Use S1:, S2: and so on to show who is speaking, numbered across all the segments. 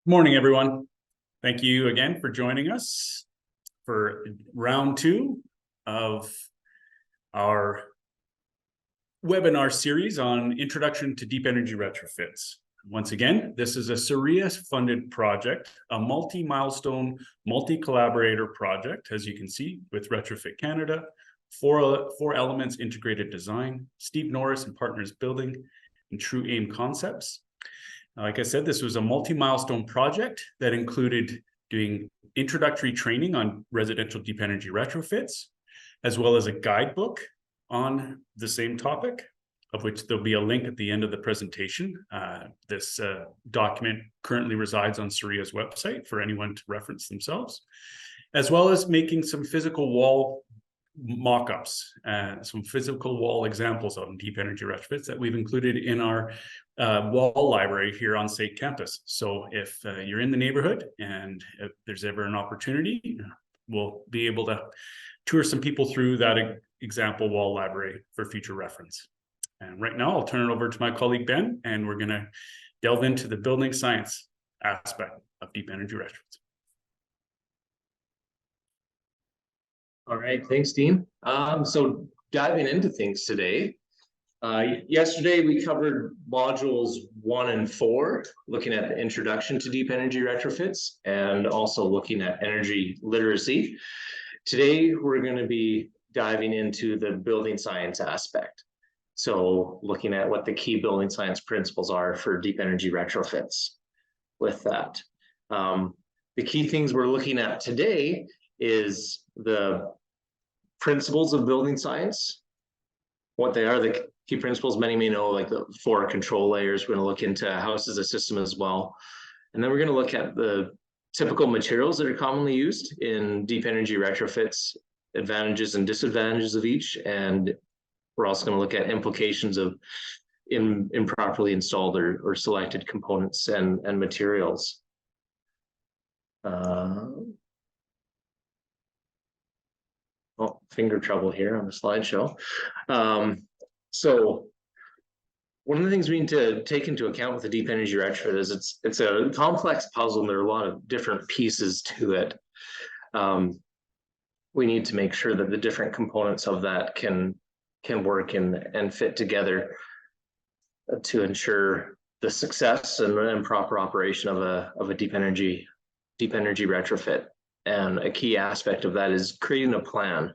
S1: Morning, everyone. Thank you again for joining us for round two of our webinar series on Introduction to Deep Energy Retrofits. Once again, this is a SAIT-funded project, a multi-milestone, multi-collaborator project, as you can see, with Retrofit Canada, Four Elements Integrated Design, Steve Norris and Partners Building, and True Aim Concepts. Like I said, this was a multi-milestone project that included doing introductory training on residential deep energy retrofits, as well as a guidebook on the same topic, of which there'll be a link at the end of the presentation. This document currently resides on SAIT's website for anyone to reference themselves, as well as making some physical wall mock-ups, some physical wall examples of deep energy retrofits that we've included in our wall library here on SAIT campus. So if you're in the neighborhood and if there's ever an opportunity, we'll be able to tour some people through that example wall library for future reference. And right now I'll turn it over to my colleague Ben, and we're going to delve into the building science aspect of deep energy retrofits.
S2: All right, thanks, Dean. So diving into things today, yesterday we covered modules 1 and 4, looking at the introduction to deep energy retrofits and also looking at energy literacy. Today we're going to be diving into the building science aspect. So looking at what the key building science principles are for deep energy retrofits. With that, the key things we're looking at today is the principles of building science, what they are, the key principles. Many may know, like the 4 control layers. We're going to look into house as a system as well. And then we're going to look at the typical materials that are commonly used in deep energy retrofits, advantages and disadvantages of each. And we're also going to look at implications of improperly installed or selected components and materials. Oh, finger trouble here on the slideshow. So one of the things we need to take into account with the deep energy retrofit is it's a complex puzzle, and there are a lot of different pieces to it. We need to make sure that the different components of that can work and fit together to ensure the success and proper operation of a deep energy retrofit. And a key aspect of that is creating a plan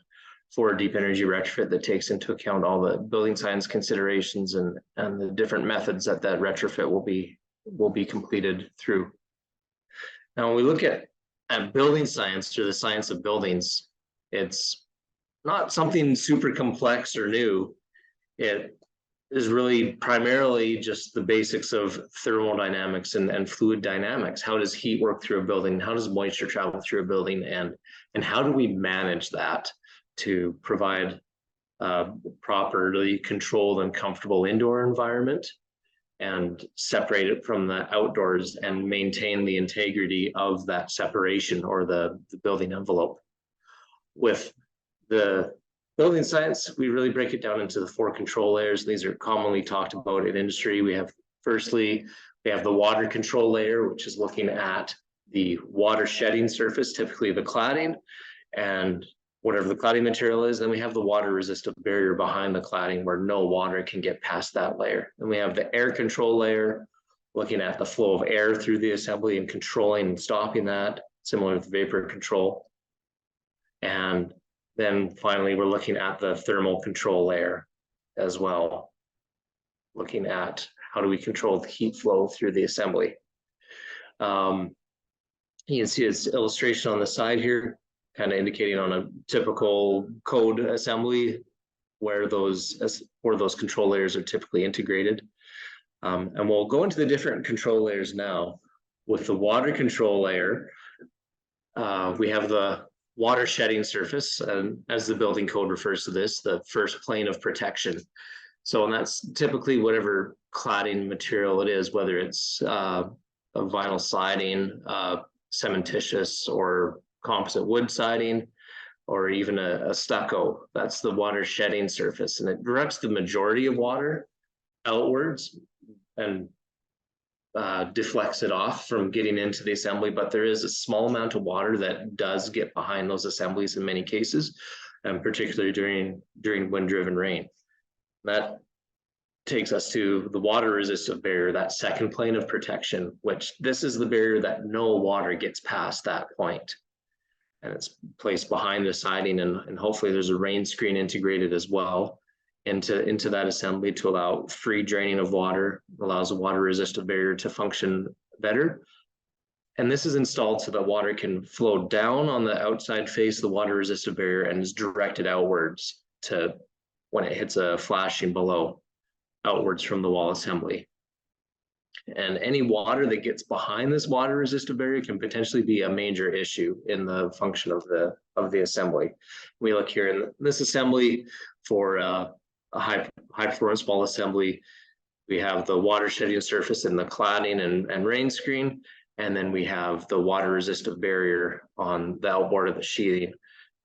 S2: for a deep energy retrofit that takes into account all the building science considerations and the different methods that retrofit will be completed through. Now, when we look at building science, or the science of buildings, it's not something super complex or new. It is really primarily just the basics of thermodynamics and fluid dynamics. How does heat work through a building? How does moisture travel through a building? And how do we manage that to provide properly controlled and comfortable indoor environment and separate it from the outdoors and maintain the integrity of that separation, or the building envelope? With the building science, we really break it down into the 4 control layers. These are commonly talked about in industry. We have the water control layer, which is looking at the water shedding surface, typically the cladding, and whatever the cladding material is. Then we have the water resistive barrier behind the cladding, where no water can get past that layer. Then we have the air control layer, looking at the flow of air through the assembly and controlling and stopping that, similar to vapor control. And then finally, we're looking at the thermal control layer as well, looking at how do we control the heat flow through the assembly. You can see this illustration on the side here, kind of indicating on a typical code assembly where those control layers are typically integrated. And we'll go into the different control layers now. With the water control layer, we have the water shedding surface, and as the building code refers to this, the first plane of protection. So, and that's typically whatever cladding material it is, whether it's a vinyl siding, cementitious or composite wood siding, or even a stucco. That's the water shedding surface, and it directs the majority of water outwards and deflects it off from getting into the assembly, but there is a small amount of water that does get behind those assemblies in many cases, and particularly during wind-driven rain. That takes us to the water resistive barrier, that second plane of protection, which this is the barrier that no water gets past that point. And it's placed behind the siding, and hopefully there's a rain screen integrated as well into that assembly to allow free draining of water, allows a water resistive barrier to function better. And this is installed so that water can flow down on the outside face of the water resistive barrier and is directed outwards to when it hits a flashing below, outwards from the wall assembly. And any water that gets behind this water resistive barrier can potentially be a major issue in the function of the assembly. We look here in this assembly for a high performance wall assembly. We have the water shedding surface in the cladding and rain screen, and then we have the water resistive barrier on the outboard of the sheathing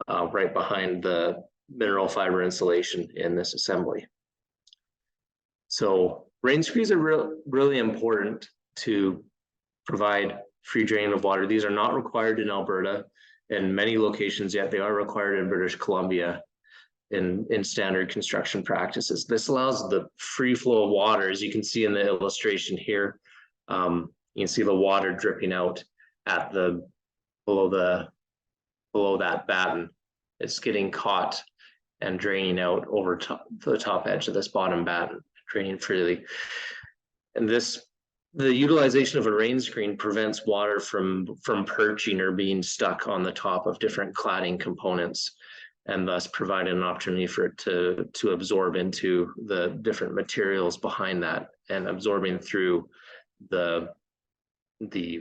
S2: right behind the mineral fiber insulation in this assembly. So rain screens are really important to provide free drain of water. These are not required in Alberta in many locations, yet they are required in British Columbia in standard construction practices. This allows the free flow of water, as you can see in the illustration here. You can see the water dripping out at below that batten. It's getting caught and draining out over the top edge of this bottom batten, draining freely. And the utilization of a rain screen prevents water from perching or being stuck on the top of different cladding components, and thus provide an opportunity for it to absorb into the different materials behind that and absorbing through the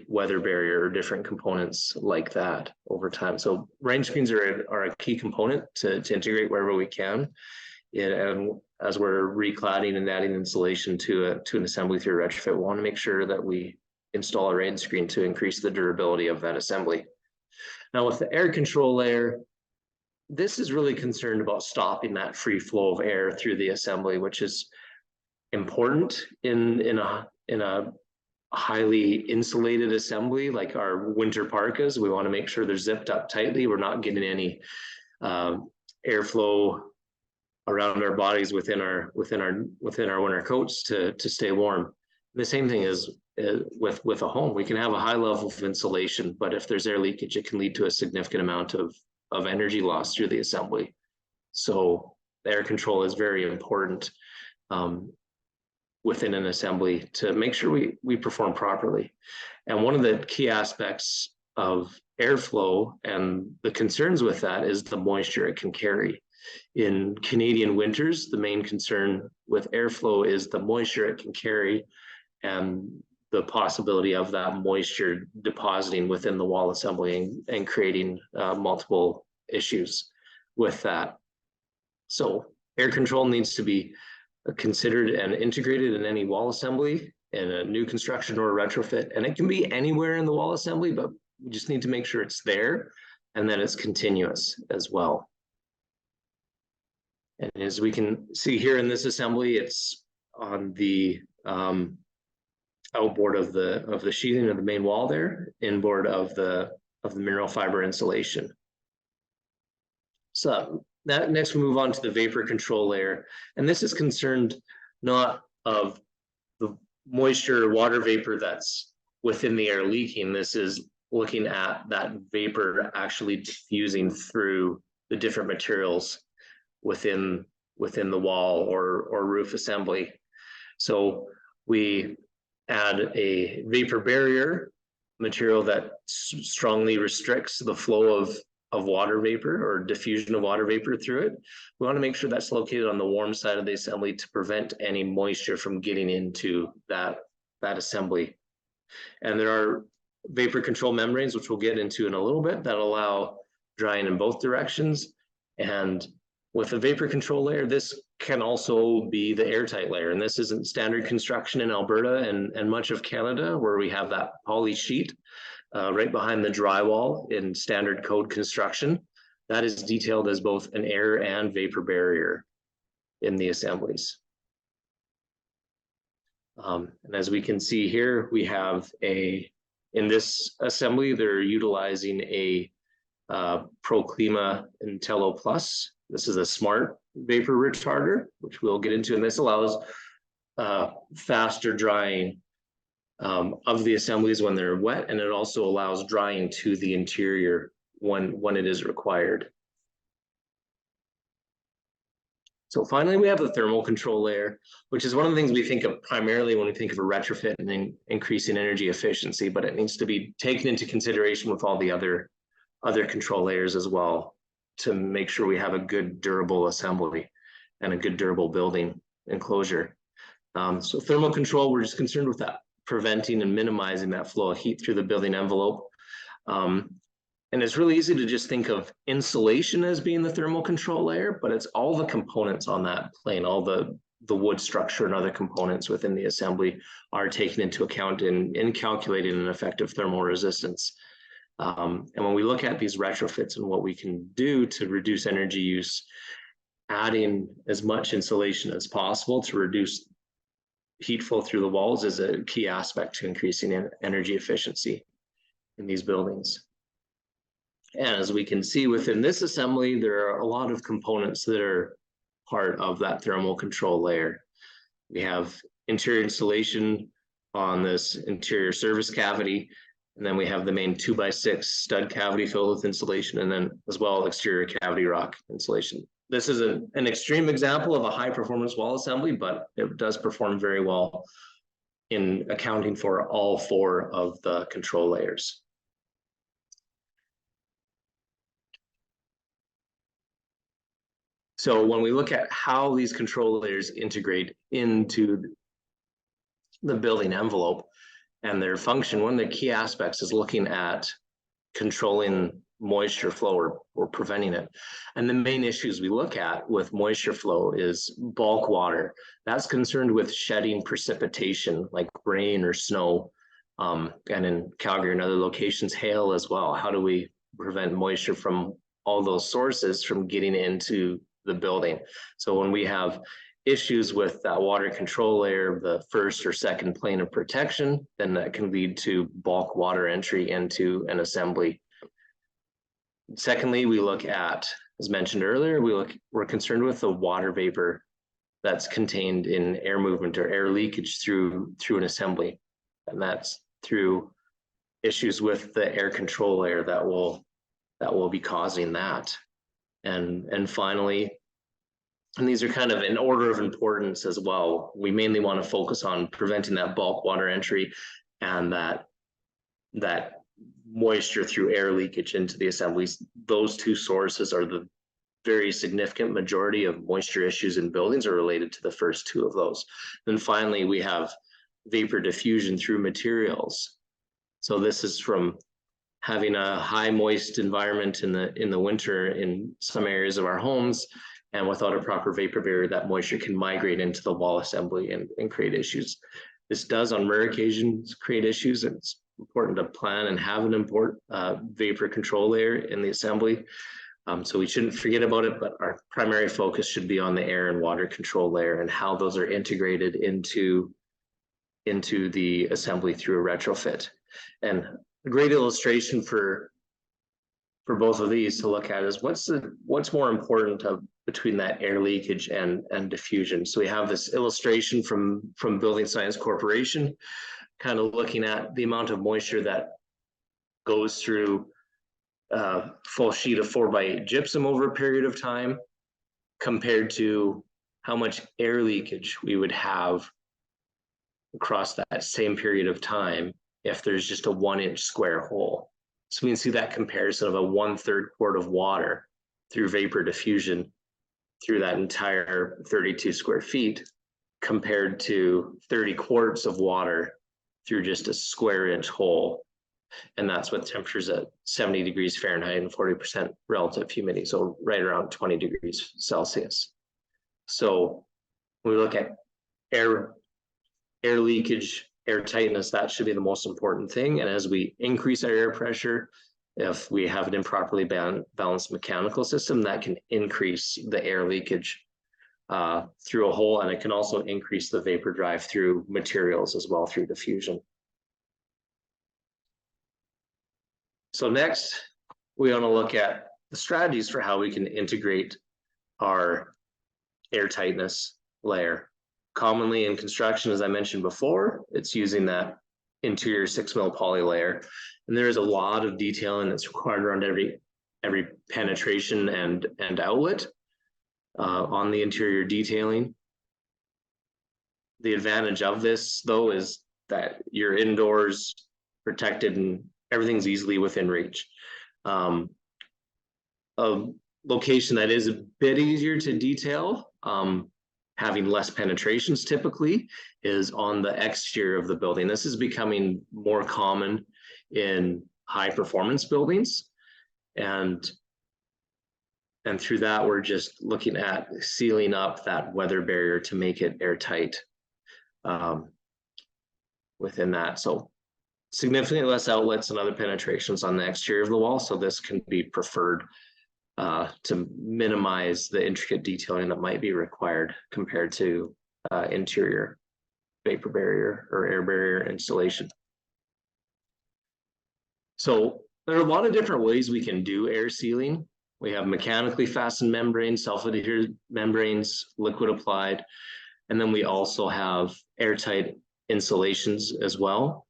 S2: weather barrier or different components like that over time. So rain screens are a key component to integrate wherever we can. And as we're recladding and adding insulation to an assembly through a retrofit, we want to make sure that we install a rain screen to increase the durability of that assembly. Now with the air control layer, this is really concerned about stopping that free flow of air through the assembly, which is important in a highly insulated assembly like our winter parkas. We want to make sure they're zipped up tightly. We're not getting any airflow around our bodies within our winter coats to stay warm. The same thing is with a home. We can have a high level of insulation, but if there's air leakage, it can lead to a significant amount of energy loss through the assembly. So air control is very important within an assembly to make sure we perform properly. And one of the key aspects of airflow and the concerns with that is the moisture it can carry. In Canadian winters, the main concern with airflow is the moisture it can carry and the possibility of that moisture depositing within the wall assembly and creating multiple issues with that. So air control needs to be considered and integrated in any wall assembly in a new construction or a retrofit. And it can be anywhere in the wall assembly, but we just need to make sure it's there and that it's continuous as well. And as we can see here in this assembly, it's on the outboard of the sheathing of the main wall there, inboard of the mineral fiber insulation. So that next we move on to the vapor control layer, and this is concerned not of the moisture or water vapor that's within the air leaking. This is looking at that vapor actually diffusing through the different materials within the wall or roof assembly. So we add a vapor barrier material that strongly restricts the flow of water vapor or diffusion of water vapor through it. We want to make sure that's located on the warm side of the assembly to prevent any moisture from getting into that assembly. And there are vapor control membranes, which we'll get into in a little bit, that allow drying in both directions. And with the vapor control layer, this can also be the airtight layer. And this isn't standard construction in Alberta and much of Canada, where we have that poly sheet right behind the drywall in standard code construction. That is detailed as both an air and vapor barrier in the assemblies. And as we can see here, we have in this assembly, they're utilizing a Proclima Intello Plus. This is a smart vapor retarder, which we'll get into, and this allows faster drying of the assemblies when they're wet, and it also allows drying to the interior when it is required. So finally, we have the thermal control layer, which is one of the things we think of primarily when we think of a retrofit and increasing energy efficiency, but it needs to be taken into consideration with all the other control layers as well to make sure we have a good durable assembly and a good durable building enclosure. So thermal control, we're just concerned with that, preventing and minimizing that flow of heat through the building envelope. And it's really easy to just think of insulation as being the thermal control layer, but it's all the components on that plane, all the wood structure and other components within the assembly are taken into account in calculating an effective thermal resistance. And when we look at these retrofits and what we can do to reduce energy use, adding as much insulation as possible to reduce heat flow through the walls is a key aspect to increasing energy efficiency in these buildings. And as we can see within this assembly, there are a lot of components that are part of that thermal control layer. We have interior insulation on this interior service cavity, and then we have the main 2x6 stud cavity filled with insulation, and then as well exterior cavity rock insulation. This is an extreme example of a high performance wall assembly, but it does perform very well in accounting for all four of the control layers. So when we look at how these control layers integrate into the building envelope and their function, one of the key aspects is looking at controlling moisture flow or preventing it. And the main issues we look at with moisture flow is bulk water. That's concerned with shedding precipitation like rain or snow, and in Calgary and other locations, hail as well. How do we prevent moisture from all those sources from getting into the building? So when we have issues with that water control layer, the first or second plane of protection, then that can lead to bulk water entry into an assembly. Secondly, we look at, as mentioned earlier, we're concerned with the water vapor that's contained in air movement or air leakage through an assembly, and that's through issues with the air control layer that will be causing that. And finally, and these are kind of in order of importance as well, we mainly want to focus on preventing that bulk water entry and that moisture through air leakage into the assemblies. Those two sources are the very significant majority of moisture issues in buildings are related to the first two of those. Then finally, we have vapor diffusion through materials. So this is from having a high moist environment in the winter in some areas of our homes, and without a proper vapor barrier, that moisture can migrate into the wall assembly and create issues. This does on rare occasions create issues, and it's important to plan and have an vapor control layer in the assembly. So we shouldn't forget about it, but our primary focus should be on the air and water control layer and how those are integrated into the assembly through a retrofit. And a great illustration for both of these to look at is what's more important between that air leakage and diffusion. So we have this illustration from Building Science Corporation, kind of looking at the amount of moisture that goes through a full sheet of 4x8 gypsum over a period of time compared to how much air leakage we would have across that same period of time if there's just a 1-inch square hole. So we can see that comparison of a 1/3 quart of water through vapor diffusion through that entire 32 square feet compared to 30 quarts of water through just a square-inch hole. And that's with temperatures at 70 degrees Fahrenheit and 40% relative humidity, so right around 20 degrees Celsius. So when we look at air leakage, air tightness, that should be the most important thing. And as we increase our air pressure, if we have an improperly balanced mechanical system, that can increase the air leakage through a hole, and it can also increase the vapor drive through materials as well through diffusion. So next, we want to look at the strategies for how we can integrate our air tightness layer. Commonly in construction, as I mentioned before, it's using that interior 6mm poly layer. And there is a lot of detailing that's required around every penetration and outlet on the interior detailing. The advantage of this, though, is that you're indoors, protected, and everything's easily within reach. A location that is a bit easier to detail, having less penetrations typically, is on the exterior of the building. This is becoming more common in high performance buildings. And through that, we're just looking at sealing up that weather barrier to make it airtight within that. So significantly less outlets and other penetrations on the exterior of the wall. So this can be preferred to minimize the intricate detailing that might be required compared to interior vapor barrier or air barrier installation. So there are a lot of different ways we can do air sealing. We have mechanically fastened membranes, self-adhered membranes, liquid applied, and then we also have airtight insulations as well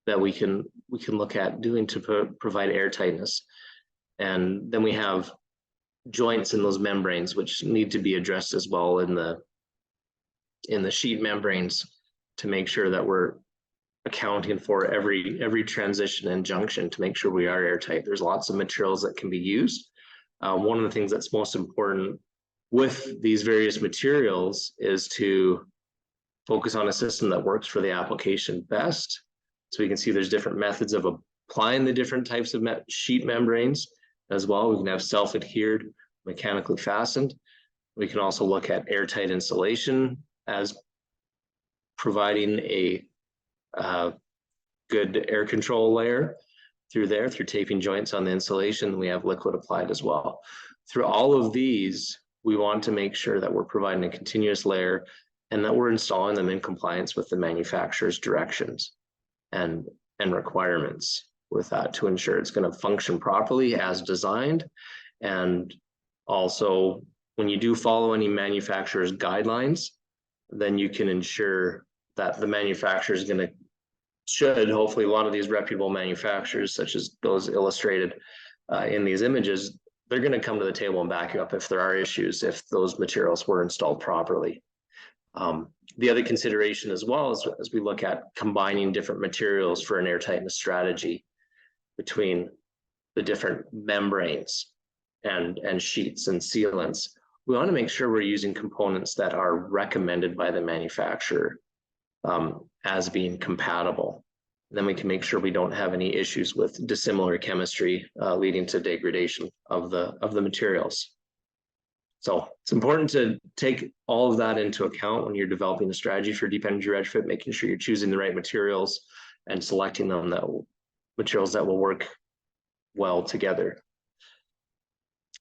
S2: that we can look at doing to provide air tightness. And then we have joints in those membranes which need to be addressed as well in the sheet membranes to make sure that we're accounting for every transition and junction to make sure we are airtight. There's lots of materials that can be used. One of the things that's most important with these various materials is to focus on a system that works for the application best. So we can see there's different methods of applying the different types of sheet membranes as well. We can have self-adhered, mechanically fastened. We can also look at airtight insulation as providing a good air control layer through taping joints on the insulation. We have liquid applied as well. Through all of these, we want to make sure that we're providing a continuous layer and that we're installing them in compliance with the manufacturer's directions and requirements with that to ensure it's going to function properly as designed. And also, when you do follow any manufacturer's guidelines, then you can ensure that the manufacturer is going to hopefully a lot of these reputable manufacturers, such as those illustrated in these images, they're going to come to the table and back you up if there are issues, if those materials were installed properly. The other consideration as well is as we look at combining different materials for an airtightness strategy between the different membranes and sheets and sealants, we want to make sure we're using components that are recommended by the manufacturer as being compatible. And then we can make sure we don't have any issues with dissimilar chemistry leading to degradation of the materials. So it's important to take all of that into account when you're developing a strategy for deep energy retrofit, making sure you're choosing the right materials and selecting them materials that will work well together.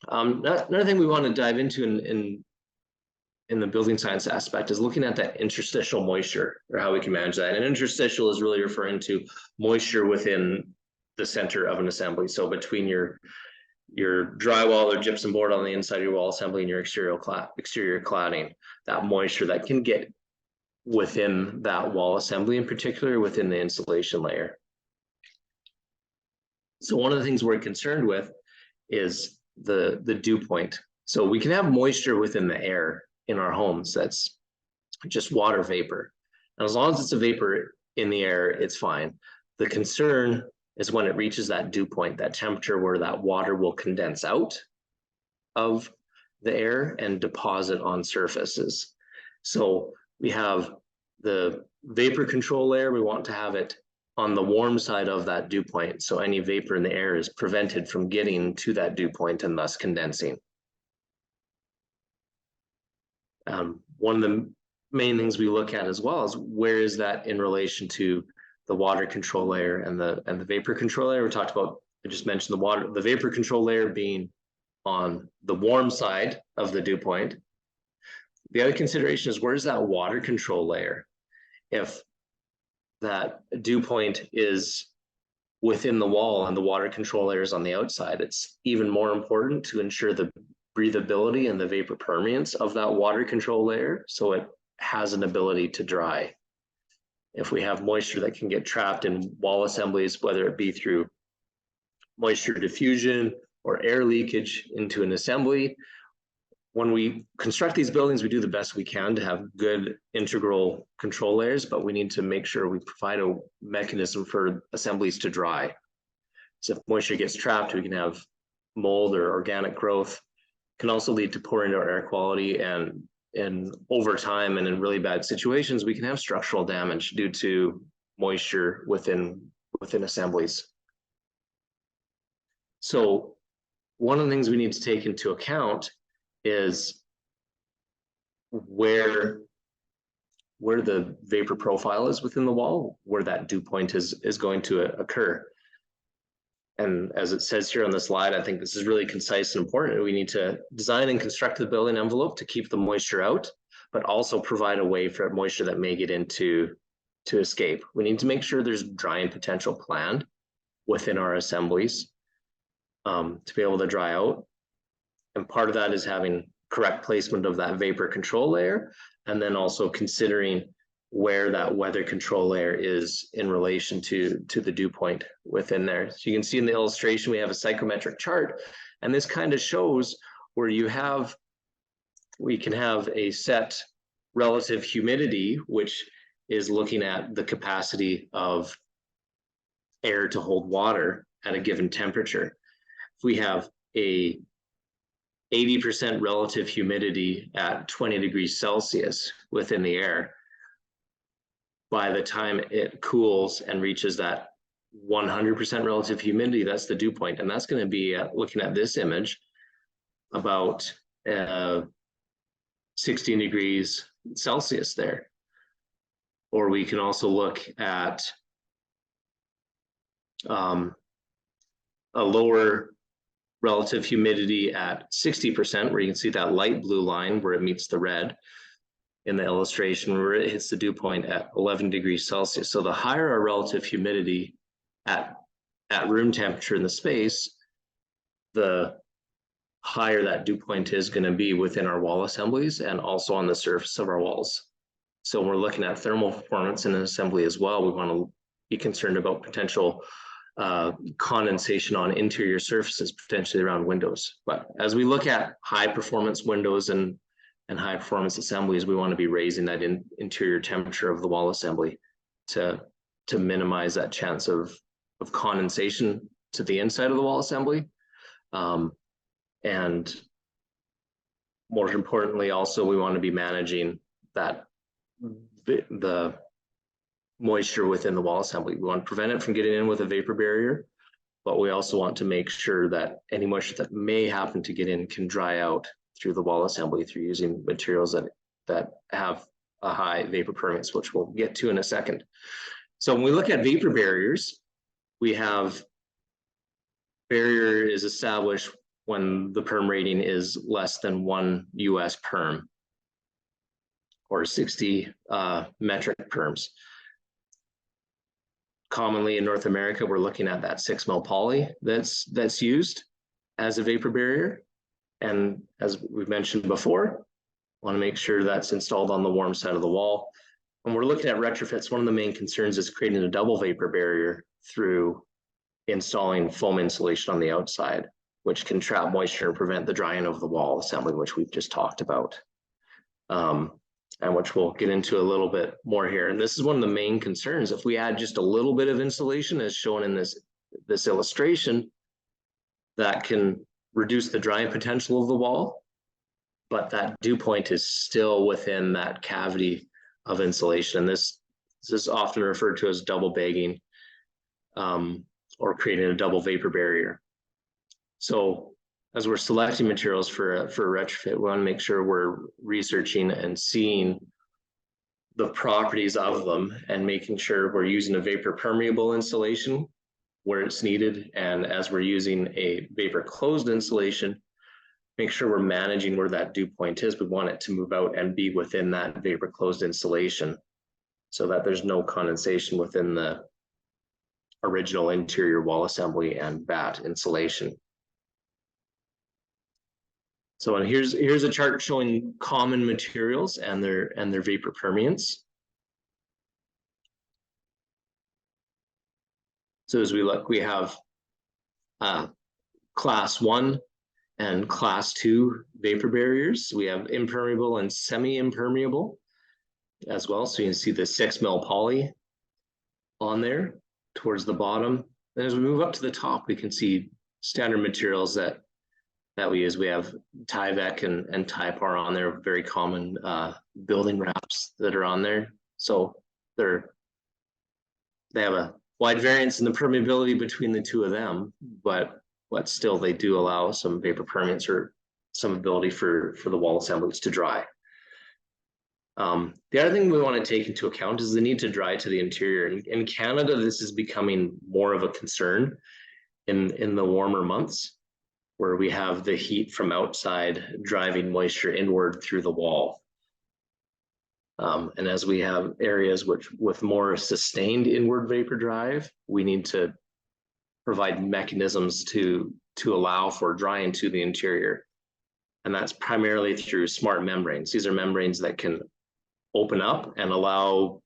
S2: Another thing we want to dive into in the building science aspect is looking at that interstitial moisture, or how we can manage that. And interstitial is really referring to moisture within the center of an assembly. So between your drywall or gypsum board on the inside of your wall assembly and your exterior cladding, that moisture that can get within that wall assembly, in particular within the insulation layer. So one of the things we're concerned with is the dew point. So we can have moisture within the air in our homes that's just water vapor. And as long as it's a vapor in the air, it's fine. The concern is when it reaches that dew point, that temperature where that water will condense out of the air and deposit on surfaces. So we have the vapor control layer. We want to have it on the warm side of that dew point, so any vapor in the air is prevented from getting to that dew point and thus condensing. One of the main things we look at as well is where is that in relation to the water control layer and the vapor control layer. I just mentioned the vapor control layer being on the warm side of the dew point. The other consideration is, where's that water control layer? If that dew point is within the wall and the water control layer is on the outside, it's even more important to ensure the breathability and the vapor permeance of that water control layer so it has an ability to dry. If we have moisture that can get trapped in wall assemblies, whether it be through moisture diffusion or air leakage into an assembly, when we construct these buildings, we do the best we can to have good integral control layers, but we need to make sure we provide a mechanism for assemblies to dry. So if moisture gets trapped, we can have mold or organic growth. It can also lead to poor indoor air quality, and over time and in really bad situations, we can have structural damage due to moisture within assemblies. So one of the things we need to take into account is where the vapor profile is within the wall, where that dew point is going to occur. And as it says here on the slide, I think this is really concise and important. We need to design and construct the building envelope to keep the moisture out, but also provide a way for moisture that may get into to escape. We need to make sure there's drying potential planned within our assemblies to be able to dry out. And part of that is having correct placement of that vapor control layer, and then also considering where that weather control layer is in relation to the dew point within there. So you can see in the illustration, we have a psychrometric chart, and this kind of shows where we can have a set relative humidity, which is looking at the capacity of air to hold water at a given temperature. If we have a 80% relative humidity at 20 degrees Celsius within the air, by the time it cools and reaches that 100% relative humidity, that's the dew point. And that's going to be, looking at this image, about 16 degrees Celsius there. Or we can also look at a lower relative humidity at 60%, where you can see that light blue line where it meets the red in the illustration, where it hits the dew point at 11 degrees Celsius. So the higher our relative humidity at room temperature in the space, the higher that dew point is going to be within our wall assemblies and also on the surface of our walls. So when we're looking at thermal performance in an assembly as well, we want to be concerned about potential condensation on interior surfaces, potentially around windows. But as we look at high performance windows and high performance assemblies, we want to be raising that interior temperature of the wall assembly to minimize that chance of condensation to the inside of the wall assembly. And more importantly, also, we want to be managing that the moisture within the wall assembly. We want to prevent it from getting in with a vapor barrier, but we also want to make sure that any moisture that may happen to get in can dry out through the wall assembly through using materials that have a high vapor permeance, which we'll get to in a second. So when we look at vapor barriers, we have barrier is established when the perm rating is less than 1 US perm or 60 metric perms. Commonly in North America, we're looking at that 6 mil poly that's used as a vapor barrier. And as we've mentioned before, want to make sure that's installed on the warm side of the wall. When we're looking at retrofits, one of the main concerns is creating a double vapor barrier through installing foam insulation on the outside, which can trap moisture and prevent the drying of the wall assembly, which we've just talked about. And which we'll get into a little bit more here. And this is one of the main concerns. If we add just a little bit of insulation, as shown in this illustration, that can reduce the drying potential of the wall, but that dew point is still within that cavity of insulation. And this is often referred to as double bagging, or creating a double vapor barrier. So as we're selecting materials for a retrofit, we want to make sure we're researching and seeing the properties of them and making sure we're using a vapor permeable insulation where it's needed. And as we're using a vapor closed insulation, make sure we're managing where that dew point is. We want it to move out and be within that vapor closed insulation so that there's no condensation within the original interior wall assembly and batt insulation. So and here's a chart showing common materials and their vapor permeance. So as we look, we have class 1 and class 2 vapor barriers. We have impermeable and semi-impermeable as well. So you can see the 6 mil poly on there towards the bottom. And as we move up to the top, we can see standard materials that we use. We have Tyvek and Typar on there, very common building wraps that are on there. So they have a wide variance in the permeability between the two of them, but still they do allow some vapor permeance or some ability for the wall assemblies to dry. The other thing we want to take into account is the need to dry to the interior. In Canada, this is becoming more of a concern in the warmer months, where we have the heat from outside driving moisture inward through the wall. And as we have areas with more sustained inward vapor drive, we need to provide mechanisms to allow for drying to the interior. And that's primarily through smart membranes. These are membranes that can open up and allow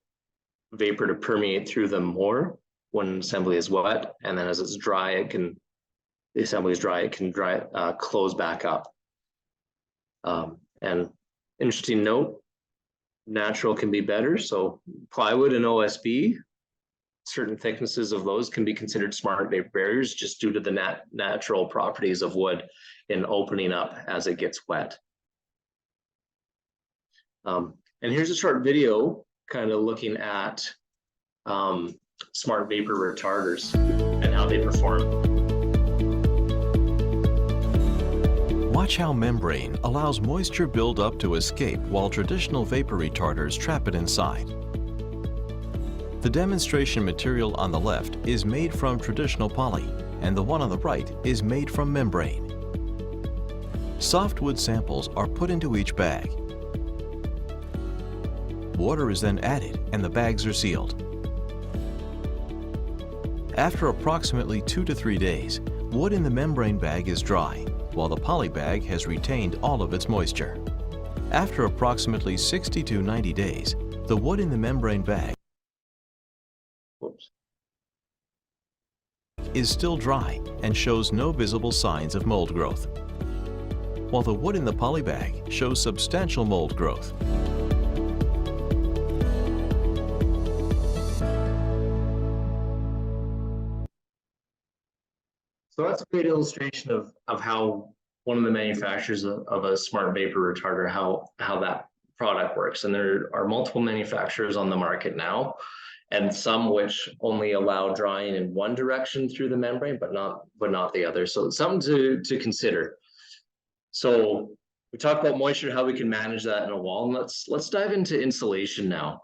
S2: vapor to permeate through them more when assembly is wet. And then as it's dry, the assembly is dry, it can close back up. And interesting note, natural can be better. So plywood and OSB, certain thicknesses of those can be considered smart vapor barriers just due to the natural properties of wood in opening up as it gets wet. And here's a short video kind of looking at smart vapor retarders and how they perform.
S3: Watch how membrane allows moisture buildup to escape while traditional vapor retarders trap it inside. The demonstration material on the left is made from traditional poly, and the one on the right is made from membrane. Softwood samples are put into each bag. Water is then added and the bags are sealed. After approximately 2 to 3 days, wood in the membrane bag is dry, while the poly bag has retained all of its moisture. After approximately 60 to 90 days, the wood in the membrane bag is still dry and shows no visible signs of mold growth, while the wood in the poly bag shows substantial mold growth.
S2: So that's a great illustration of how one of the manufacturers of a smart vapor retarder, how that product works. And there are multiple manufacturers on the market now, and some which only allow drying in one direction through the membrane, but not the other. So it's something to consider. So we talked about moisture, how we can manage that in a wall. And let's dive into insulation now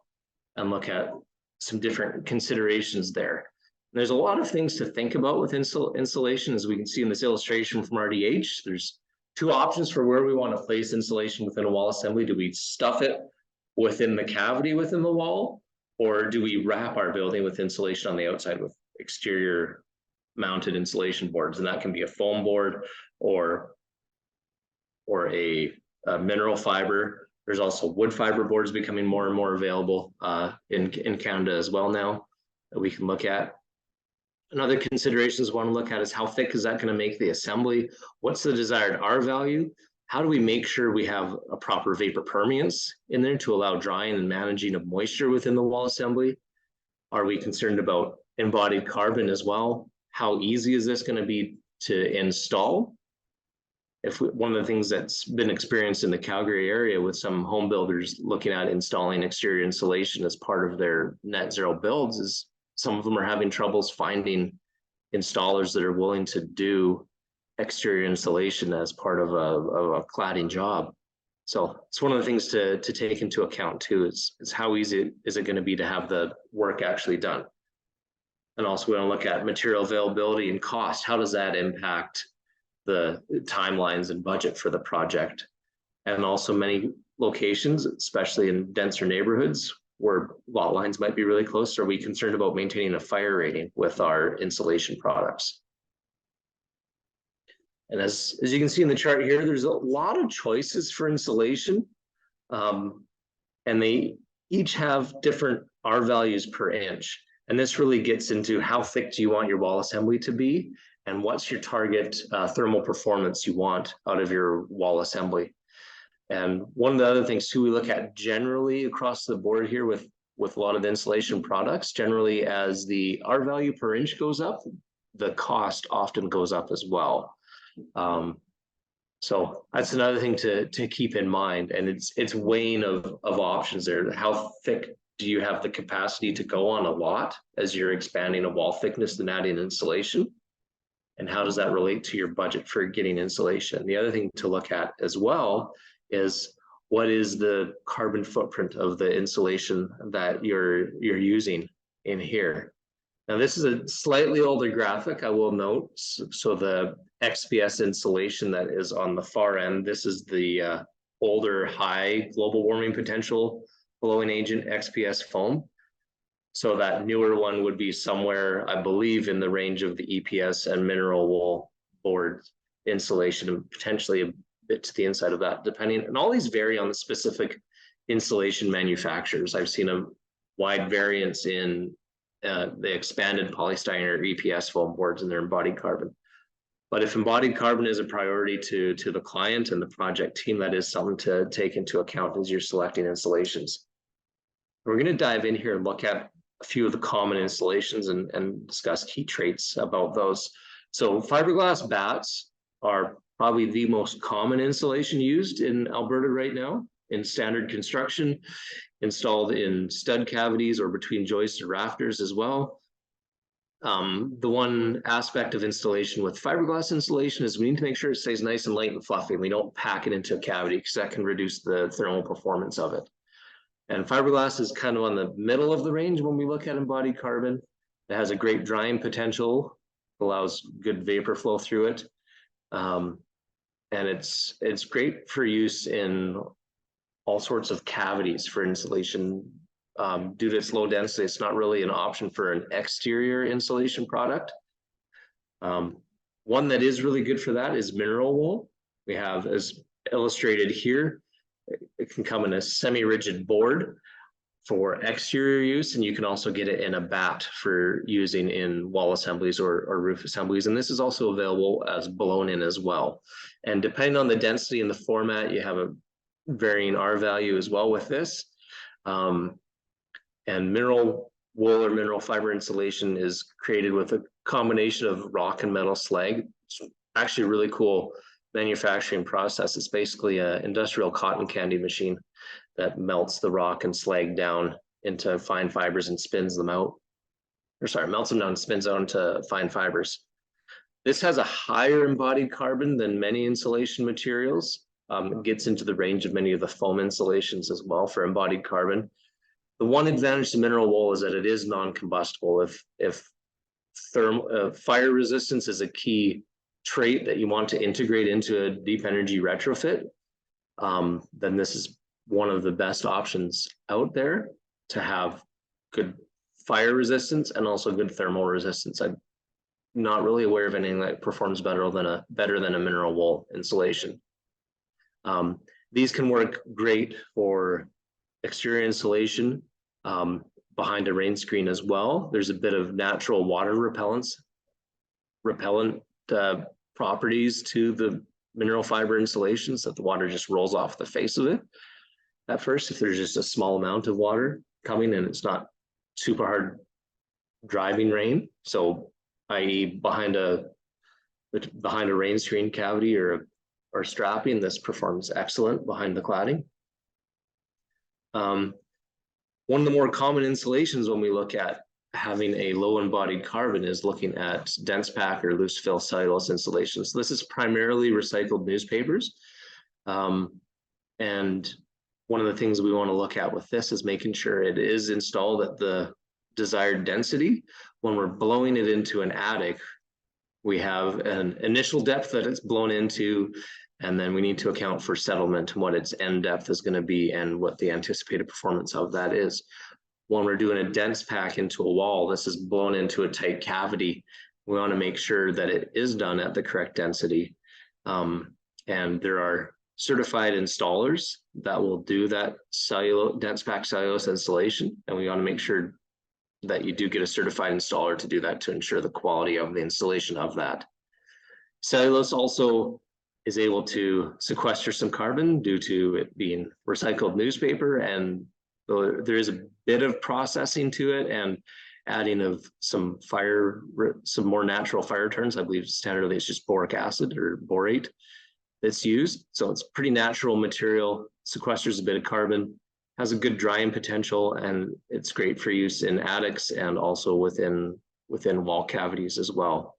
S2: and look at some different considerations there. There's a lot of things to think about with insulation, as we can see in this illustration from RDH. There's two options for where we want to place insulation within a wall assembly. Do we stuff it within the cavity within the wall, or do we wrap our building with insulation on the outside with exterior mounted insulation boards? And that can be a foam board or a mineral fiber. There's also wood fiber boards becoming more and more available in Canada as well now that we can look at. Another considerations we want to look at is how thick is that going to make the assembly? What's the desired R value? How do we make sure we have a proper vapor permeance in there to allow drying and managing of moisture within the wall assembly? Are we concerned about embodied carbon as well? How easy is this going to be to install? One of the things that's been experienced in the Calgary area with some home builders looking at installing exterior insulation as part of their net zero builds is some of them are having troubles finding installers that are willing to do exterior insulation as part of a cladding job. So it's one of the things to take into account too, is how easy is it going to be to have the work actually done? And also we want to look at material availability and cost. How does that impact the timelines and budget for the project. And also many locations, especially in denser neighborhoods where lot lines might be really close, are we concerned about maintaining a fire rating with our insulation products? And as you can see in the chart here, there's a lot of choices for insulation. And they each have different R values per inch. And this really gets into how thick do you want your wall assembly to be, and what's your target thermal performance you want out of your wall assembly. And one of the other things too, we look at generally across the board here with a lot of the insulation products, generally as the R value per inch goes up, the cost often goes up as well. So that's another thing to keep in mind, and it's weighing of options there. How thick do you have the capacity to go on a lot as you're expanding a wall thickness and adding insulation? And how does that relate to your budget for getting insulation? The other thing to look at as well is what is the carbon footprint of the insulation that you're using in here. Now, this is a slightly older graphic, I will note. So the XPS insulation that is on the far end, this is the older high global warming potential blowing agent XPS foam. So that newer one would be somewhere, I believe, in the range of the EPS and mineral wool board insulation, and potentially a bit to the inside of that, depending. And all these vary on the specific insulation manufacturers. I've seen a wide variance in the expanded polystyrene or EPS foam boards and their embodied carbon. But if embodied carbon is a priority to the client and the project team, that is something to take into account as you're selecting installations. We're going to dive in here and look at a few of the common installations and discuss key traits about those. So fiberglass bats are probably the most common insulation used in Alberta right now in standard construction, installed in stud cavities or between joists or rafters as well. The one aspect of installation with fiberglass insulation is we need to make sure it stays nice and light and fluffy, and we don't pack it into a cavity because that can reduce the thermal performance of it. And fiberglass is kind of on the middle of the range when we look at embodied carbon. It has a great drying potential, allows good vapor flow through it. And it's great for use in all sorts of cavities for insulation. Due to its low density, it's not really an option for an exterior insulation product. One that is really good for that is mineral wool. We have, as illustrated here, it can come in a semi-rigid board for exterior use, and you can also get it in a bat for using in wall assemblies or roof assemblies. And this is also available as blown in as well. And depending on the density and the format, you have a varying R value as well with this. And mineral wool or mineral fiber insulation is created with a combination of rock and metal slag. It's actually a really cool manufacturing process. It's basically an industrial cotton candy machine that melts the rock and slag down into fine fibers and spins them out. Or sorry, melts them down and spins out into fine fibers. This has a higher embodied carbon than many insulation materials. It gets into the range of many of the foam insulations as well for embodied carbon. The one advantage to mineral wool is that it is non-combustible. If fire resistance is a key trait that you want to integrate into a deep energy retrofit, then this is one of the best options out there to have good fire resistance and also good thermal resistance. I'm not really aware of anything that performs better than a mineral wool insulation. These can work great for exterior insulation behind a rain screen as well. There's a bit of natural water repellent properties to the mineral fiber insulations that the water just rolls off the face of it at first if there's just a small amount of water coming and it's not super hard driving rain. So i.e. behind a rain screen cavity or strapping, this performs excellent behind the cladding. One of the more common insulations when we look at having a low embodied carbon is looking at dense pack or loose fill cellulose insulation. So this is primarily recycled newspapers. And one of the things we want to look at with this is making sure it is installed at the desired density. When we're blowing it into an attic, we have an initial depth that it's blown into, and then we need to account for settlement and what its end depth is going to be and what the anticipated performance of that is. When we're doing a dense pack into a wall, this is blown into a tight cavity. We want to make sure that it is done at the correct density. And there are certified installers that will do that dense pack cellulose installation. And we want to make sure that you do get a certified installer to do that to ensure the quality of the installation of that. Cellulose also is able to sequester some carbon due to it being recycled newspaper, and there is a bit of processing to it and adding of some more natural fire retardants. I believe standardly it's just boric acid or borate that's used. So it's pretty natural material, sequesters a bit of carbon, has a good drying potential, and it's great for use in attics and also within wall cavities as well.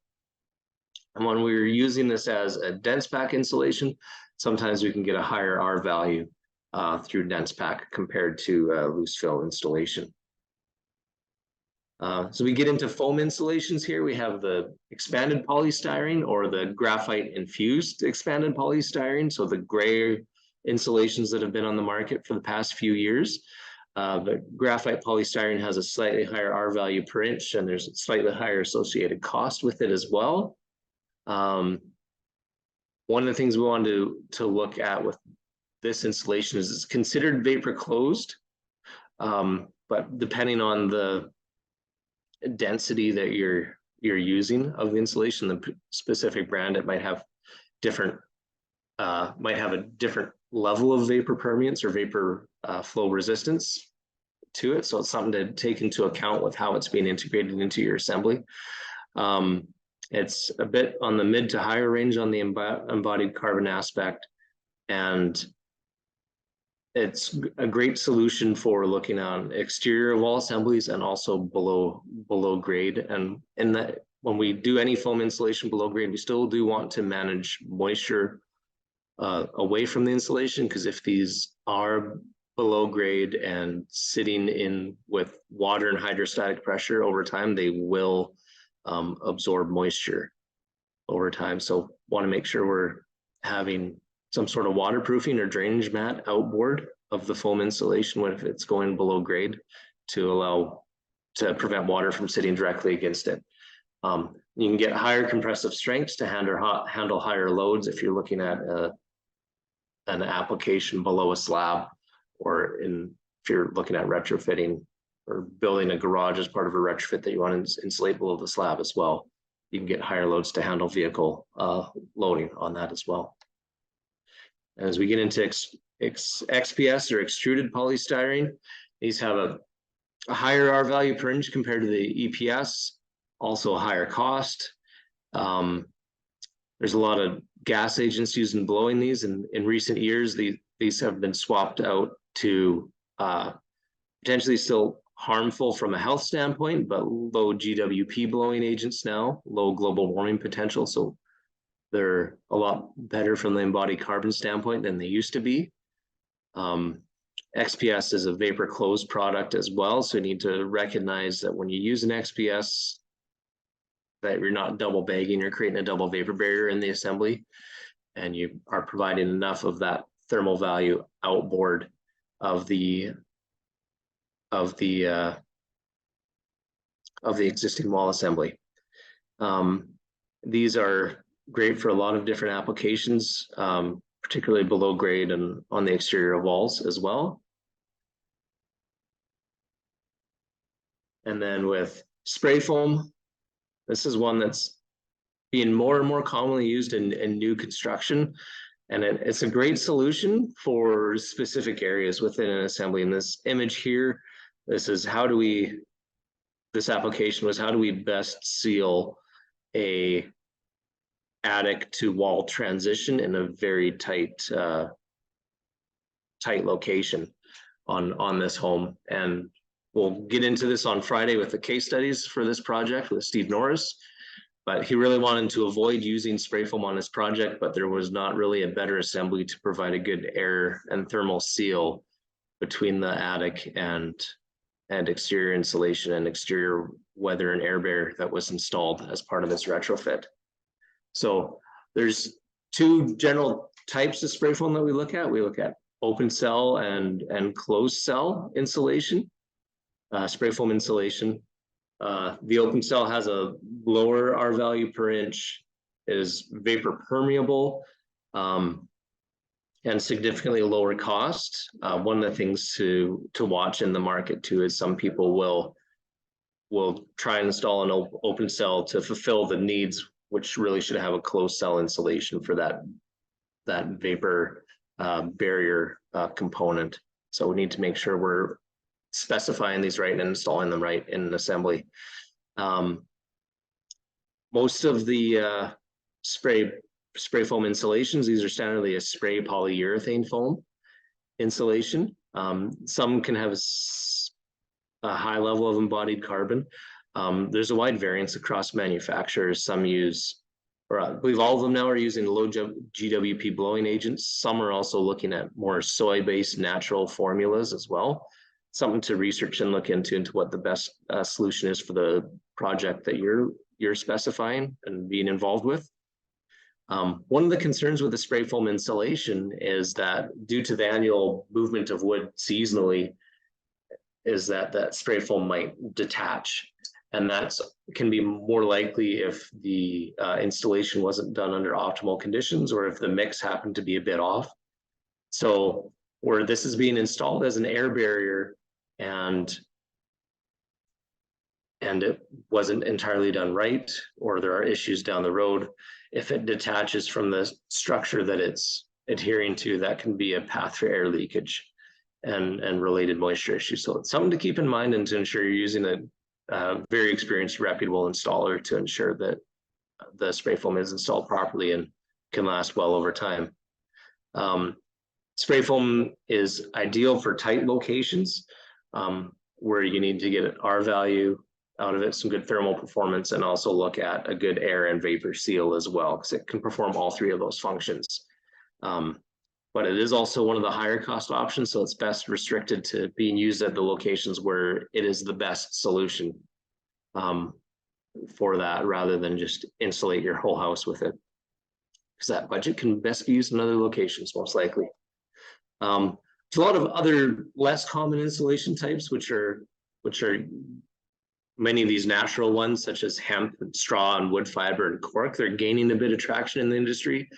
S2: And when we're using this as a dense pack insulation, sometimes we can get a higher R value through dense pack compared to loose fill installation. So we get into foam insulations here. We have the expanded polystyrene or the graphite infused expanded polystyrene. So the gray insulations that have been on the market for the past few years. The graphite polystyrene has a slightly higher R value per inch, and there's a slightly higher associated cost with it as well. One of the things we wanted to look at with this installation is it's considered vapor closed, but depending on the density that you're using of the insulation, the specific brand, it might have a different level of vapor permeance or vapor flow resistance to it. So it's something to take into account with how it's being integrated into your assembly. It's a bit on the mid to higher range on the embodied carbon aspect, and it's a great solution for looking on exterior wall assemblies and also below grade. And in that, when we do any foam insulation below grade, we still do want to manage moisture away from the insulation, because if these are below grade and sitting in with water and hydrostatic pressure over time, they will absorb moisture over time. So want to make sure we're having some sort of waterproofing or drainage mat outboard of the foam insulation if it's going below grade, to prevent water from sitting directly against it. You can get higher compressive strengths to handle higher loads if you're looking at an application below a slab, or if you're looking at retrofitting or building a garage as part of a retrofit that you want to insulate below the slab as well. You can get higher loads to handle vehicle loading on that as well. As we get into XPS or extruded polystyrene, these have a higher R value per inch compared to the EPS, also a higher cost. There's a lot of gas agents used in blowing these, and in recent years, these have been swapped out to potentially still harmful from a health standpoint, but low GWP blowing agents now, low global warming potential. So they're a lot better from the embodied carbon standpoint than they used to be. XPS is a vapor closed product as well. So you need to recognize that when you use an XPS, that you're not double bagging or creating a double vapor barrier in the assembly, and you are providing enough of that thermal value outboard of the existing wall assembly. These are great for a lot of different applications, particularly below grade and on the exterior walls as well. And then with spray foam, this is one that's being more and more commonly used in new construction. And it's a great solution for specific areas within an assembly. In this image here, this application was how do we best seal a attic to wall transition in a very tight location on this home. And we'll get into this on Friday with the case studies for this project with Steve Norris. But he really wanted to avoid using spray foam on this project, but there was not really a better assembly to provide a good air and thermal seal between the attic and exterior insulation and exterior weather and air barrier that was installed as part of this retrofit. So there's two general types of spray foam that we look at. We look at open cell and closed cell insulation, spray foam insulation. The open cell has a lower R value per inch, is vapor permeable, and significantly lower cost. One of the things to watch in the market too is some people will try and install an open cell to fulfill the needs, which really should have a closed cell insulation for that vapor barrier component. So we need to make sure we're specifying these right and installing them right in an assembly. Most of the spray foam insulations, these are standardly a spray polyurethane foam insulation. Some can have a high level of embodied carbon. There's a wide variance across manufacturers. Some use, or I believe all of them now are using low GWP blowing agents. Some are also looking at more soy-based natural formulas as well. Something to research and look into what the best solution is for the project that you're specifying and being involved with. One of the concerns with the spray foam insulation is that due to the annual movement of wood seasonally, is that spray foam might detach. And that can be more likely if the installation wasn't done under optimal conditions or if the mix happened to be a bit off. So where this is being installed as an air barrier and it wasn't entirely done right, or there are issues down the road, if it detaches from the structure that it's adhering to, that can be a path for air leakage and related moisture issues. So it's something to keep in mind and to ensure you're using a very experienced, reputable installer to ensure that the spray foam is installed properly and can last well over time. Spray foam is ideal for tight locations where you need to get an R value out of it, some good thermal performance, and also look at a good air and vapor seal as well, because it can perform all three of those functions. But it is also one of the higher cost options, so it's best restricted to being used at the locations where it is the best solution for that, rather than just insulate your whole house with it, because that budget can best be used in other locations, most likely. There's a lot of other less common insulation types, which are many of these natural ones, such as hemp and straw and wood fiber and cork. They're gaining a bit of traction in the industry.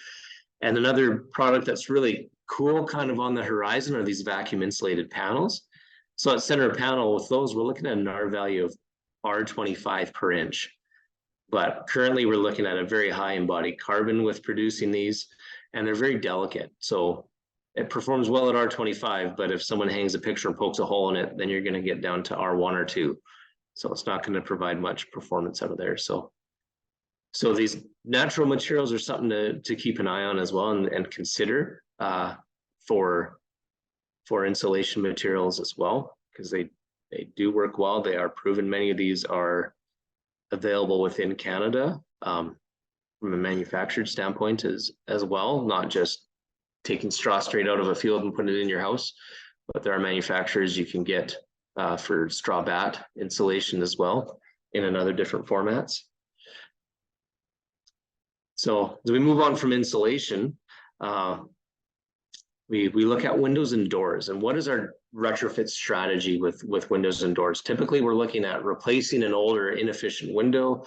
S2: And another product that's really cool, kind of on the horizon, are these vacuum insulated panels. So at center panel with those, we're looking at an R value of R25 per inch. But currently we're looking at a very high embodied carbon with producing these, and they're very delicate. So it performs well at R25, but if someone hangs a picture and pokes a hole in it, then you're going to get down to R1 or 2. So it's not going to provide much performance out of there. So these natural materials are something to keep an eye on as well, and consider for insulation materials as well, because they do work well. They are proven. Many of these are available within Canada from a manufactured standpoint as well, not just taking straw straight out of a field and putting it in your house, but there are manufacturers you can get for straw bat insulation as well in another different formats. So as we move on from insulation, we look at windows and doors, and what is our retrofit strategy with windows and doors? Typically, we're looking at replacing an older inefficient window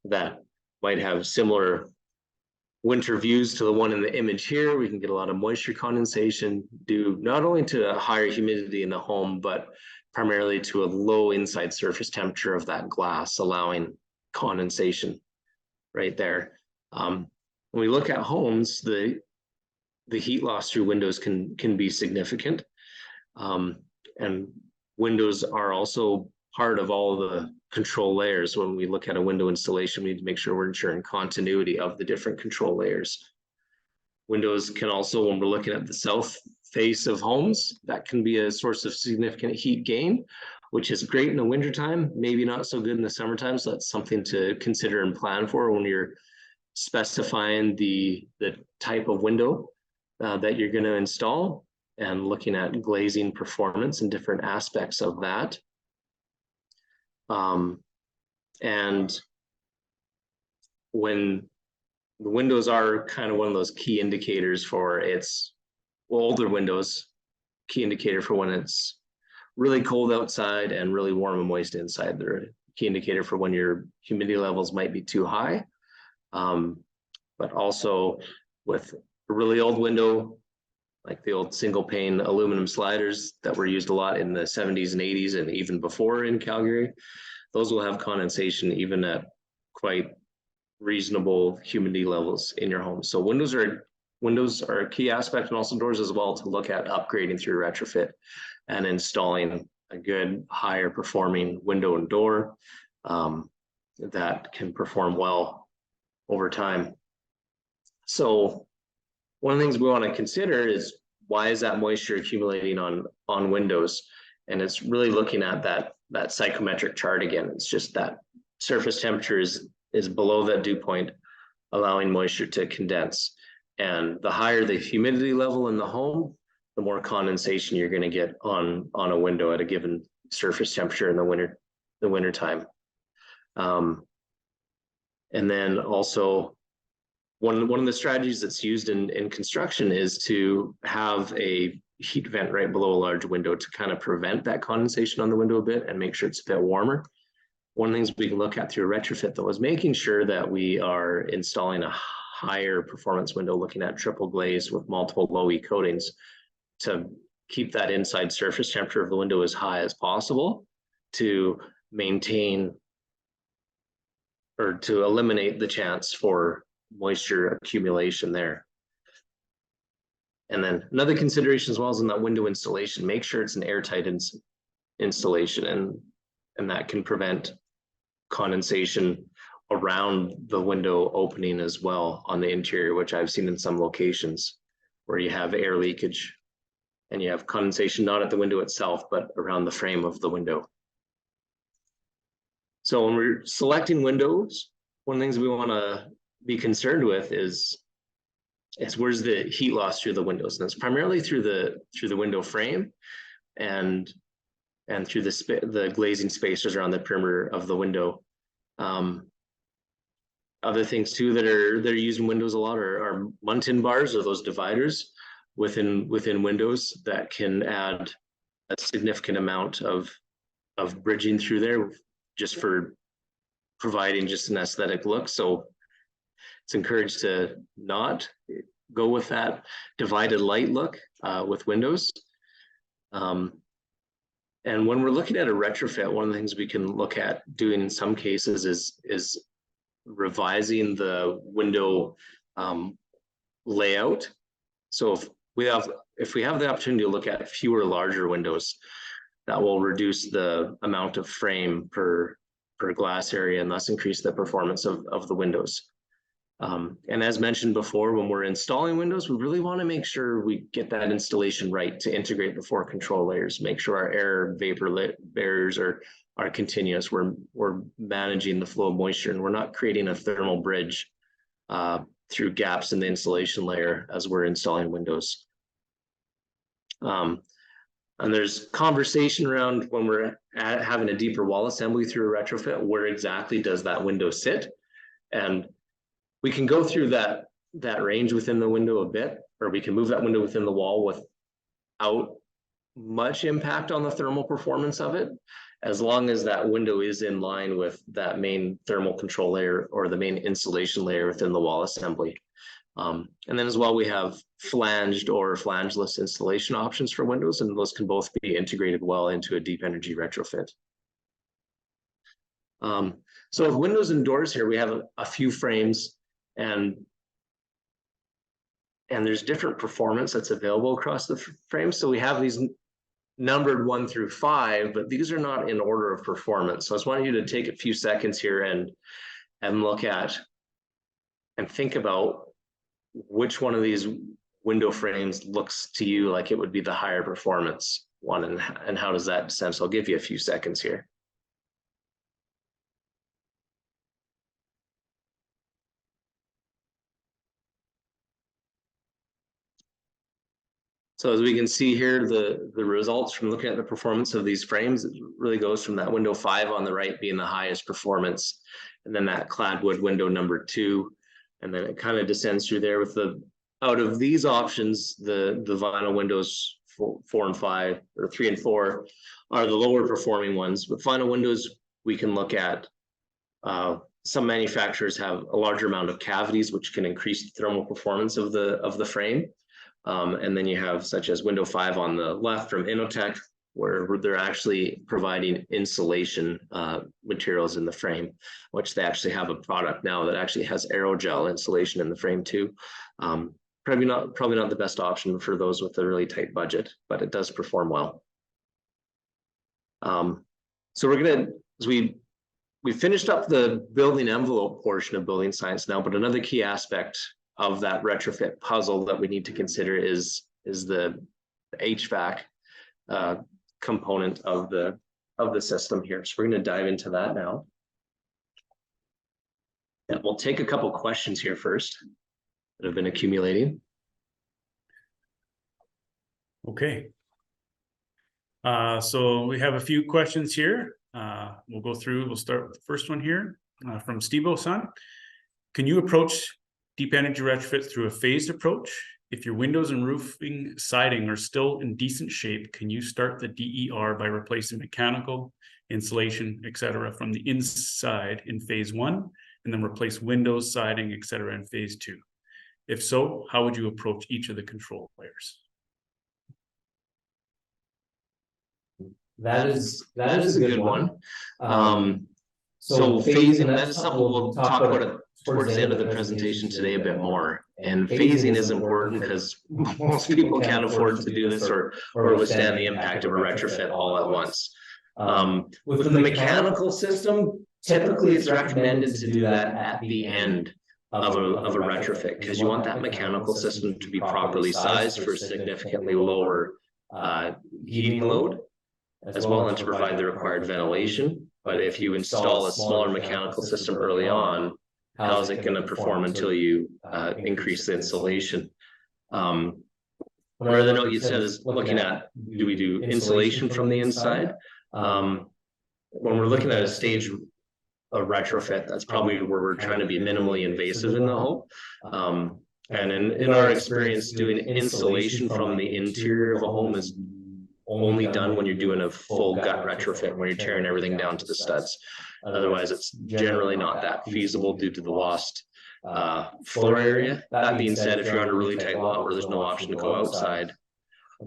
S2: that might have similar winter views to the one in the image here. We can get a lot of moisture condensation due not only to a higher humidity in the home, but primarily to a low inside surface temperature of that glass, allowing condensation right there. When we look at homes, the heat loss through windows can be significant. And windows are also part of all the control layers. When we look at a window installation, we need to make sure we're ensuring continuity of the different control layers. Windows can also, when we're looking at the south face of homes, that can be a source of significant heat gain, which is great in the wintertime, maybe not so good in the summertime. So that's something to consider and plan for when you're specifying the type of window that you're going to install, and looking at glazing performance and different aspects of that. And when the windows are kind of one of those key indicators for older windows, key indicator for when it's really cold outside and really warm and moist inside. They're a key indicator for when your humidity levels might be too high. But also with a really old window, like the old single pane aluminum sliders that were used a lot in the 70s and 80s and even before in Calgary, those will have condensation even at quite reasonable humidity levels in your home. So windows are a key aspect, and also doors as well, to look at upgrading through retrofit and installing a good higher performing window and door that can perform well over time. So one of the things we want to consider is, why is that moisture accumulating on windows? And it's really looking at that psychrometric chart again. It's just that surface temperature is below that dew point, allowing moisture to condense. And the higher the humidity level in the home, the more condensation you're going to get on a window at a given surface temperature in the winter time. And then also, one of the strategies that's used in construction is to have a heat vent right below a large window to kind of prevent that condensation on the window a bit and make sure it's a bit warmer. One of the things we can look at through a retrofit, though, is making sure that we are installing a higher performance window, looking at triple glaze with multiple low E coatings to keep that inside surface temperature of the window as high as possible, to maintain or to eliminate the chance for moisture accumulation there. And then another consideration as well is in that window installation, make sure it's an airtight installation, and that can prevent condensation around the window opening as well on the interior, which I've seen in some locations where you have air leakage and you have condensation not at the window itself, but around the frame of the window. So when we're selecting windows, one of the things we want to be concerned with is where's the heat loss through the windows, and it's primarily through the window frame and through the glazing spacers around the perimeter of the window. Other things too that they're used in windows a lot are muntin bars, or those dividers within windows that can add a significant amount of bridging through there, just for providing just an aesthetic look. So it's encouraged to not go with that divided light look with windows. And when we're looking at a retrofit, one of the things we can look at doing in some cases is revising the window layout. So if we have the opportunity to look at fewer larger windows, that will reduce the amount of frame per glass area and thus increase the performance of the windows. And as mentioned before, when we're installing windows, we really want to make sure we get that installation right to integrate the 4 control layers, make sure our air vapor barriers are continuous. We're managing the flow of moisture, and we're not creating a thermal bridge through gaps in the insulation layer as we're installing windows. And there's conversation around when we're having a deeper wall assembly through a retrofit, where exactly does that window sit? And we can go through that range within the window a bit, or we can move that window within the wall without much impact on the thermal performance of it, as long as that window is in line with that main thermal control layer or the main insulation layer within the wall assembly. And then as well, we have flanged or flangeless installation options for windows, and those can both be integrated well into a deep energy retrofit. So with windows and doors here, we have a few frames, and there's different performance that's available across the frames. So we have these numbered 1 through 5, but these are not in order of performance. So I just want you to take a few seconds here and look at and think about which one of these window frames looks to you like it would be the higher performance one, and how does that descend? So I'll give you a few seconds here. So as we can see here, the results from looking at the performance of these frames, it really goes from that window 5 on the right being the highest performance, and then that clad wood window number 2, And then it kind of descends through there with out of these options, the vinyl windows 4 and 5 or 3 and 4 are the lower performing ones. With vinyl windows, we can look at some manufacturers have a larger amount of cavities, which can increase the thermal performance of the frame. And then you have such as window 5 on the left from Inotech, where they're actually providing insulation materials in the frame, which they actually have a product now that actually has aerogel insulation in the frame too. Probably not the best option for those with a really tight budget, but it does perform well. So we're gonna, as we finished up the building envelope portion of building science now, but another key aspect of that retrofit puzzle that we need to consider is the HVAC component of the system here. So we're going to dive into that now. And we'll take a couple questions here first that have been accumulating.
S1: Okay. So we have a few questions here. We'll go through, we'll start with the first one here from Steve-O-san. Can you approach deep energy retrofit through a phased approach? If your windows and roofing siding are still in decent shape, can you start the DER by replacing mechanical, insulation, etc. from the inside in phase 1, and then replace windows, siding, etc. in phase 2? If so, how would you approach each of the control layers?
S2: That is a good one. So phasing, that's something we'll talk about it towards the end of the presentation today a bit more. And phasing is important because most people can't afford to do this or withstand the impact of a retrofit all at once. With the mechanical system, typically it's recommended to do that at the end of a retrofit, because you want that mechanical system to be properly sized for significantly lower heating load, as well, and to provide the required ventilation. But if you install a smaller mechanical system early on, how is it going to perform until you increase the insulation? Another note you said is looking at, do we do insulation from the inside? When we're looking at a stage of retrofit, that's probably where we're trying to be minimally invasive in the home. And in our experience, doing insulation from the interior of a home is only done when you're doing a full gut retrofit, when you're tearing everything down to the studs. Otherwise, it's generally not that feasible due to the lost floor area. That being said, if you're on a really tight lot where there's no option to go outside,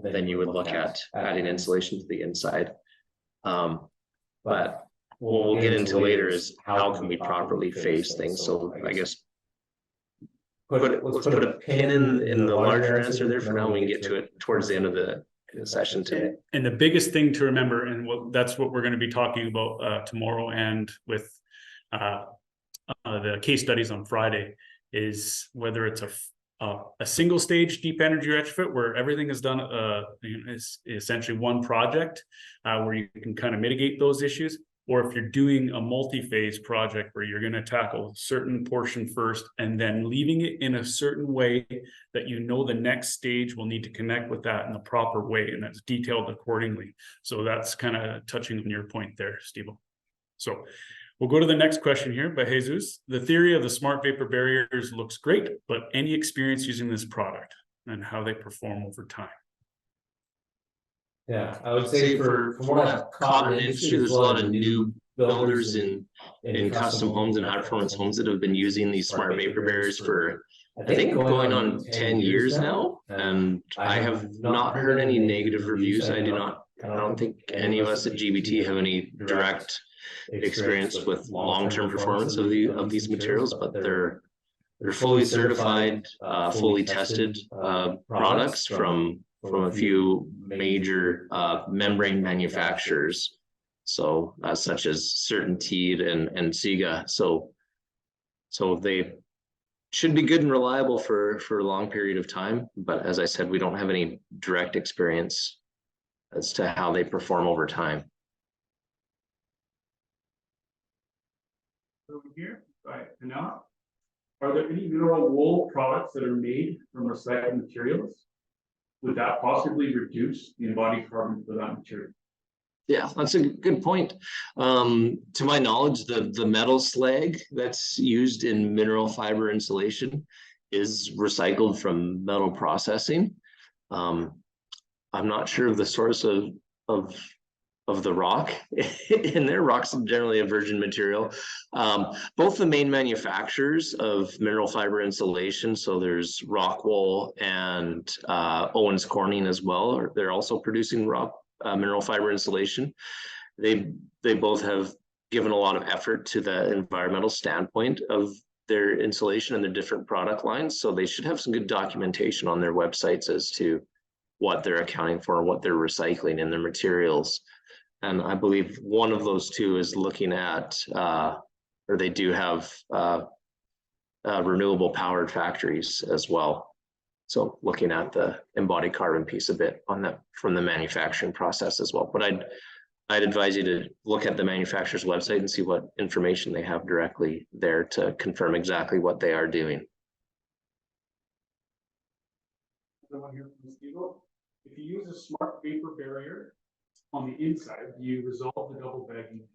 S2: then you would look at adding insulation to the inside. But what we'll get into later is how can we properly phase things. So I guess let's put a pin in the larger answer there for now. We can get to it towards the end of the session today.
S1: And the biggest thing to remember, and that's what we're going to be talking about tomorrow and with the case studies on Friday, is whether it's a single stage deep energy retrofit where everything is done is essentially one project where you can kind of mitigate those issues, or if you're doing a multi-phase project where you're going to tackle a certain portion first and then leaving it in a certain way that you know the next stage will need to connect with that in the proper way, and that's detailed accordingly. So that's kind of touching on your point there, Steve. So we'll go to the next question here by Jesus. The theory of the smart vapor barriers looks great, but any experience using this product and how they perform over time?
S4: Yeah, I would say from what I've caught in the industry, there's a lot of new builders in custom homes and high performance homes that have been using these smart vapor barriers for, I think, going on 10 years now. And I have not heard any negative reviews. I don't think any of us at GBT have any direct experience with long-term performance of these materials, but they're fully certified, fully tested products from a few major membrane manufacturers, so such as Certainteed and Sega. So they should be good and reliable for a long period of time. But as I said, we don't have any direct experience as to how they perform over time.
S1: Over here, right now, are there any mineral wool products that are made from recycled materials? Would that possibly reduce the embodied carbon for that material?
S4: Yeah, that's a good point. To my knowledge, the metal slag that's used in mineral fiber insulation is recycled from metal processing. I'm not sure of the source of the rock in there. Rock's generally a virgin material. Both the main manufacturers of mineral fiber insulation, so there's Rockwool and Owens Corning as well. They're also producing mineral fiber insulation. They both have given a lot of effort to the environmental standpoint of their insulation and their different product lines. So they should have some good documentation on their websites as to what they're accounting for and what they're recycling in their materials. And I believe one of those two is looking at, or they do have renewable powered factories as well. So looking at the embodied carbon piece a bit on that from the manufacturing process as well. But I'd advise you to look at the manufacturer's website and see what information they have directly there to confirm exactly what they are doing.
S1: Another one here from Steve-O. If you use a smart vapor barrier on the inside, you resolve the double bagging.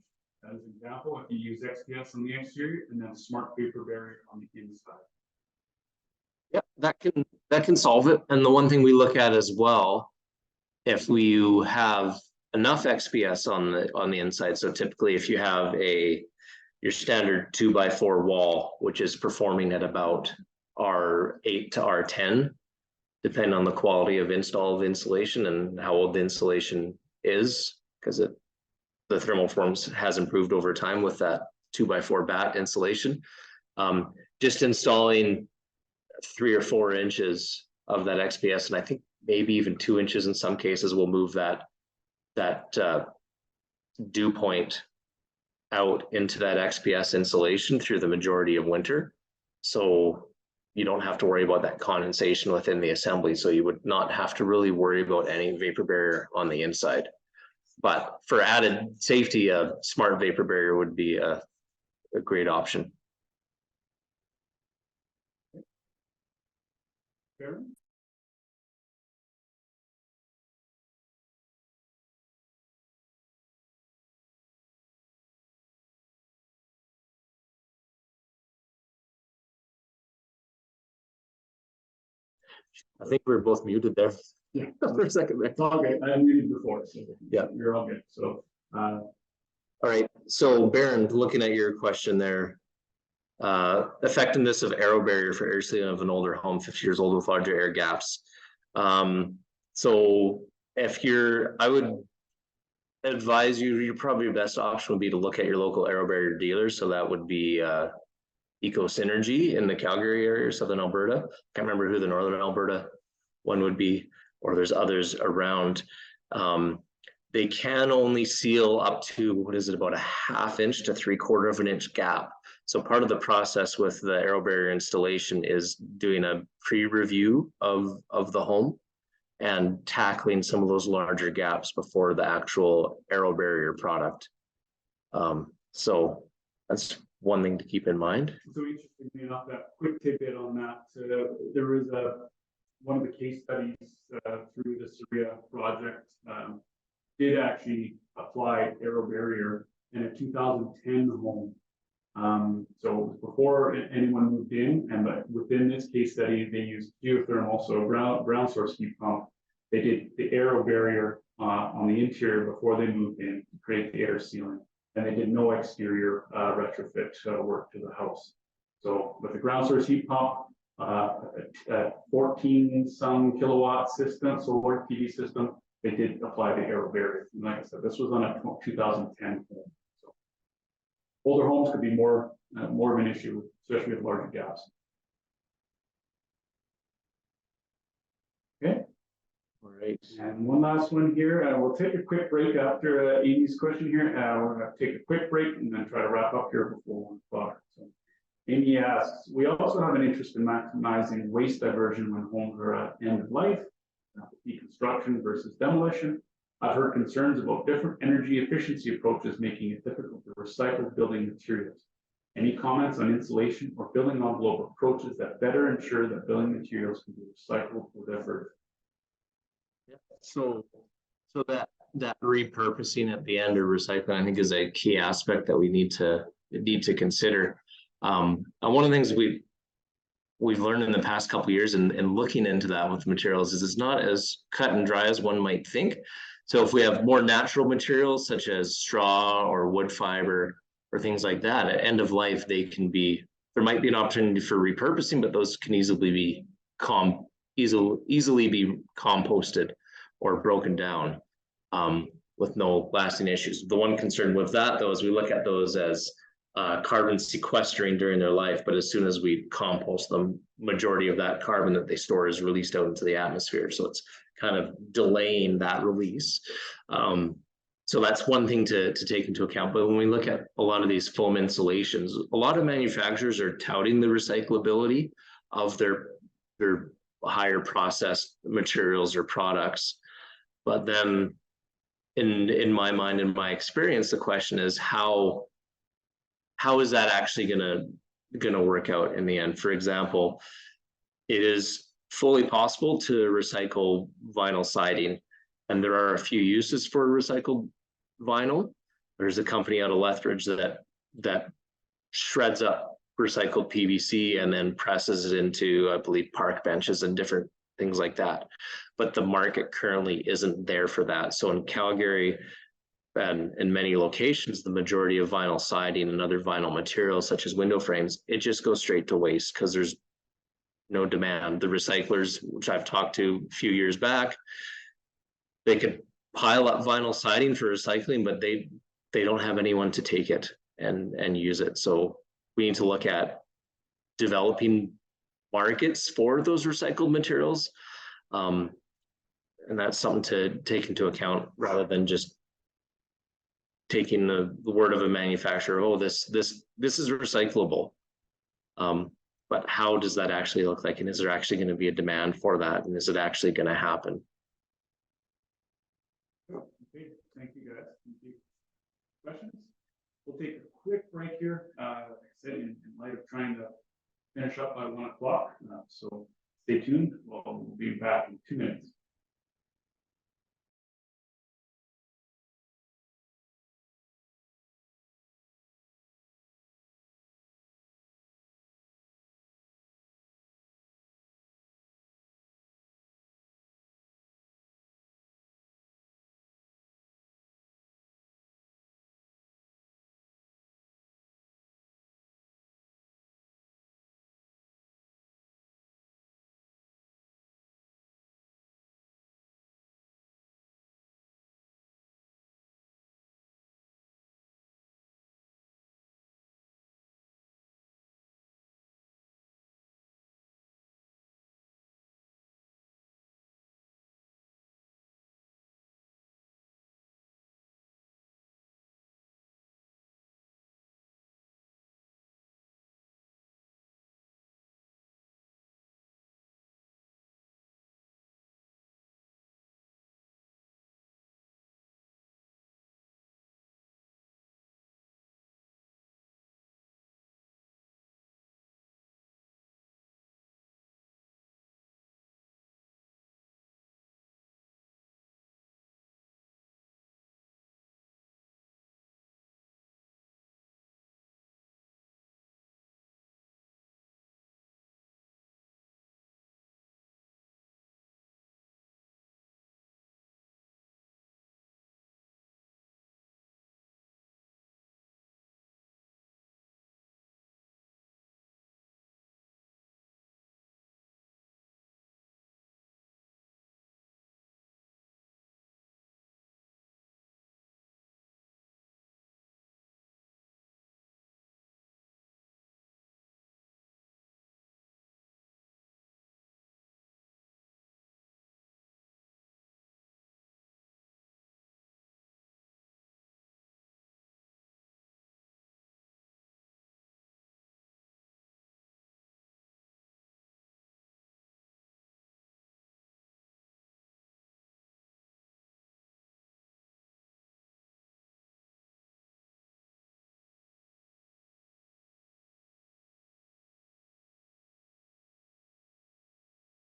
S1: As an example, if you use XPS on the exterior and then smart vapor barrier on the inside.
S4: Yeah, that can solve it. And the one thing we look at as well, if we have enough XPS on the inside, so typically if you have your standard 2x4 wall, which is performing at about R8 to R10, depending on the quality of insulation and how old the insulation is, because the thermal forms has improved over time with that 2x4 batt insulation. Just installing 3 or 4 inches of that XPS, and I think maybe even 2 inches in some cases, will move that dew point out into that XPS insulation through the majority of winter. So you don't have to worry about that condensation within the assembly. So you would not have to really worry about any vapor barrier on the inside. But for added safety, a smart vapor barrier would be a great option.
S1: Karen?
S4: I think we were both muted there. Yeah, for a second there.
S1: All good. I muted before, so
S4: yeah,
S1: you're all good. So,
S4: all right. So, Baron, looking at your question there, effectiveness of aero barrier for air sealing of an older home, 50 years old with larger air gaps. So, I would advise you, probably your best option would be to look at your local aero barrier dealers. So that would be Eco Synergy in the Calgary area, Southern Alberta. Can't remember who the Northern Alberta one would be, or there's others around. They can only seal up to, what is it, about a 1/2 inch to 3/4 of an inch gap. So part of the process with the aero barrier installation is doing a pre-review of the home and tackling some of those larger gaps before the actual aero barrier product. So that's one thing to keep in mind.
S1: So interestingly enough, that quick tidbit on that, there was one of the case studies through the SAIT project did actually apply aero barrier in a 2010 home. So it was before anyone moved in, but within this case study, they used geothermal, so ground source heat pump. They did the aero barrier on the interior before they moved in to create the air sealing. And they did no exterior retrofit work to the house. So with the ground source heat pump, a 14 some kilowatt system, solar PV system, they did apply the aero barrier. And like I said, this was on a 2010 home. So older homes could be more of an issue, especially with larger gaps. Okay.
S4: All right.
S1: And one last one here. We'll take a quick break after Amy's question here. We're going to take a quick break and then try to wrap up here before 1 o'clock. So Amy asks, we also have an interest in maximizing waste diversion when homes are at end of life, deconstruction versus demolition. I've heard concerns about different energy efficiency approaches making it difficult to recycle building materials. Any comments on insulation or building envelope approaches that better ensure that building materials can be recycled without earth?
S4: So that
S2: that repurposing at the end or recycling, I think, is a key aspect that we need to consider. And one of the things we've learned in the past couple of years and looking into that with materials is it's not as cut and dry as one might think. So if we have more natural materials such as straw or wood fiber or things like that, at end of life, there might be an opportunity for repurposing, but those can easily be composted or broken down with no lasting issues. The one concern with that, though, is we look at those as carbon sequestering during their life, but as soon as we compost them, majority of that carbon that they store is released out into the atmosphere. So it's kind of delaying that release. So that's one thing to take into account. But when we look at a lot of these foam insulations, a lot of manufacturers are touting the recyclability of their higher processed materials or products. But then in my mind, in my experience, the question is how is that actually gonna work out in the end? For example, it is fully possible to recycle vinyl siding, and there are a few uses for recycled vinyl. There's a company out of Lethbridge that shreds up recycled PVC and then presses it into, I believe, park benches and different things like that. But the market currently isn't there for that. So in Calgary and in many locations, the majority of vinyl siding and other vinyl materials such as window frames, it just goes straight to waste because there's no demand. The recyclers, which I've talked to a few years back, they could pile up vinyl siding for recycling, but they don't have anyone to take it and use it. So we need to look at developing markets for those recycled materials. And that's something to take into account rather than just taking the word of a manufacturer, oh, this is recyclable. But how does that actually look like? And is there actually going to be a demand for that? And is it actually going to happen?
S1: Okay, thank you guys. Thank you. Questions? We'll take a quick break here. Like I said, in light of trying to finish up by 1 o'clock. So stay tuned. We'll be back in 2 minutes.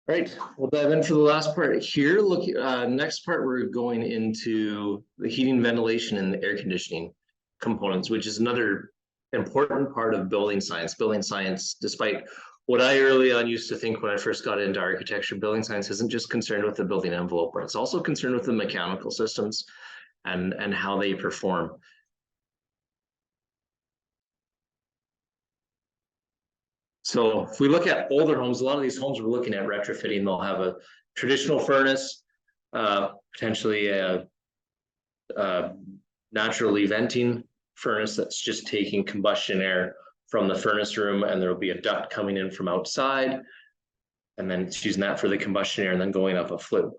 S2: Right, we'll dive in for the last part here. Look, next part, we're going into the heating, ventilation, and the air conditioning components, which is another important part of building science. Building science, despite what I early on used to think when I first got into architecture, building science isn't just concerned with the building envelope, but it's also concerned with the mechanical systems and how they perform. So if we look at older homes, a lot of these homes we're looking at retrofitting, they'll have a traditional furnace, potentially a naturally venting furnace that's just taking combustion air from the furnace room, and there'll be a duct coming in from outside, and then it's using that for the combustion air and then going up a flue.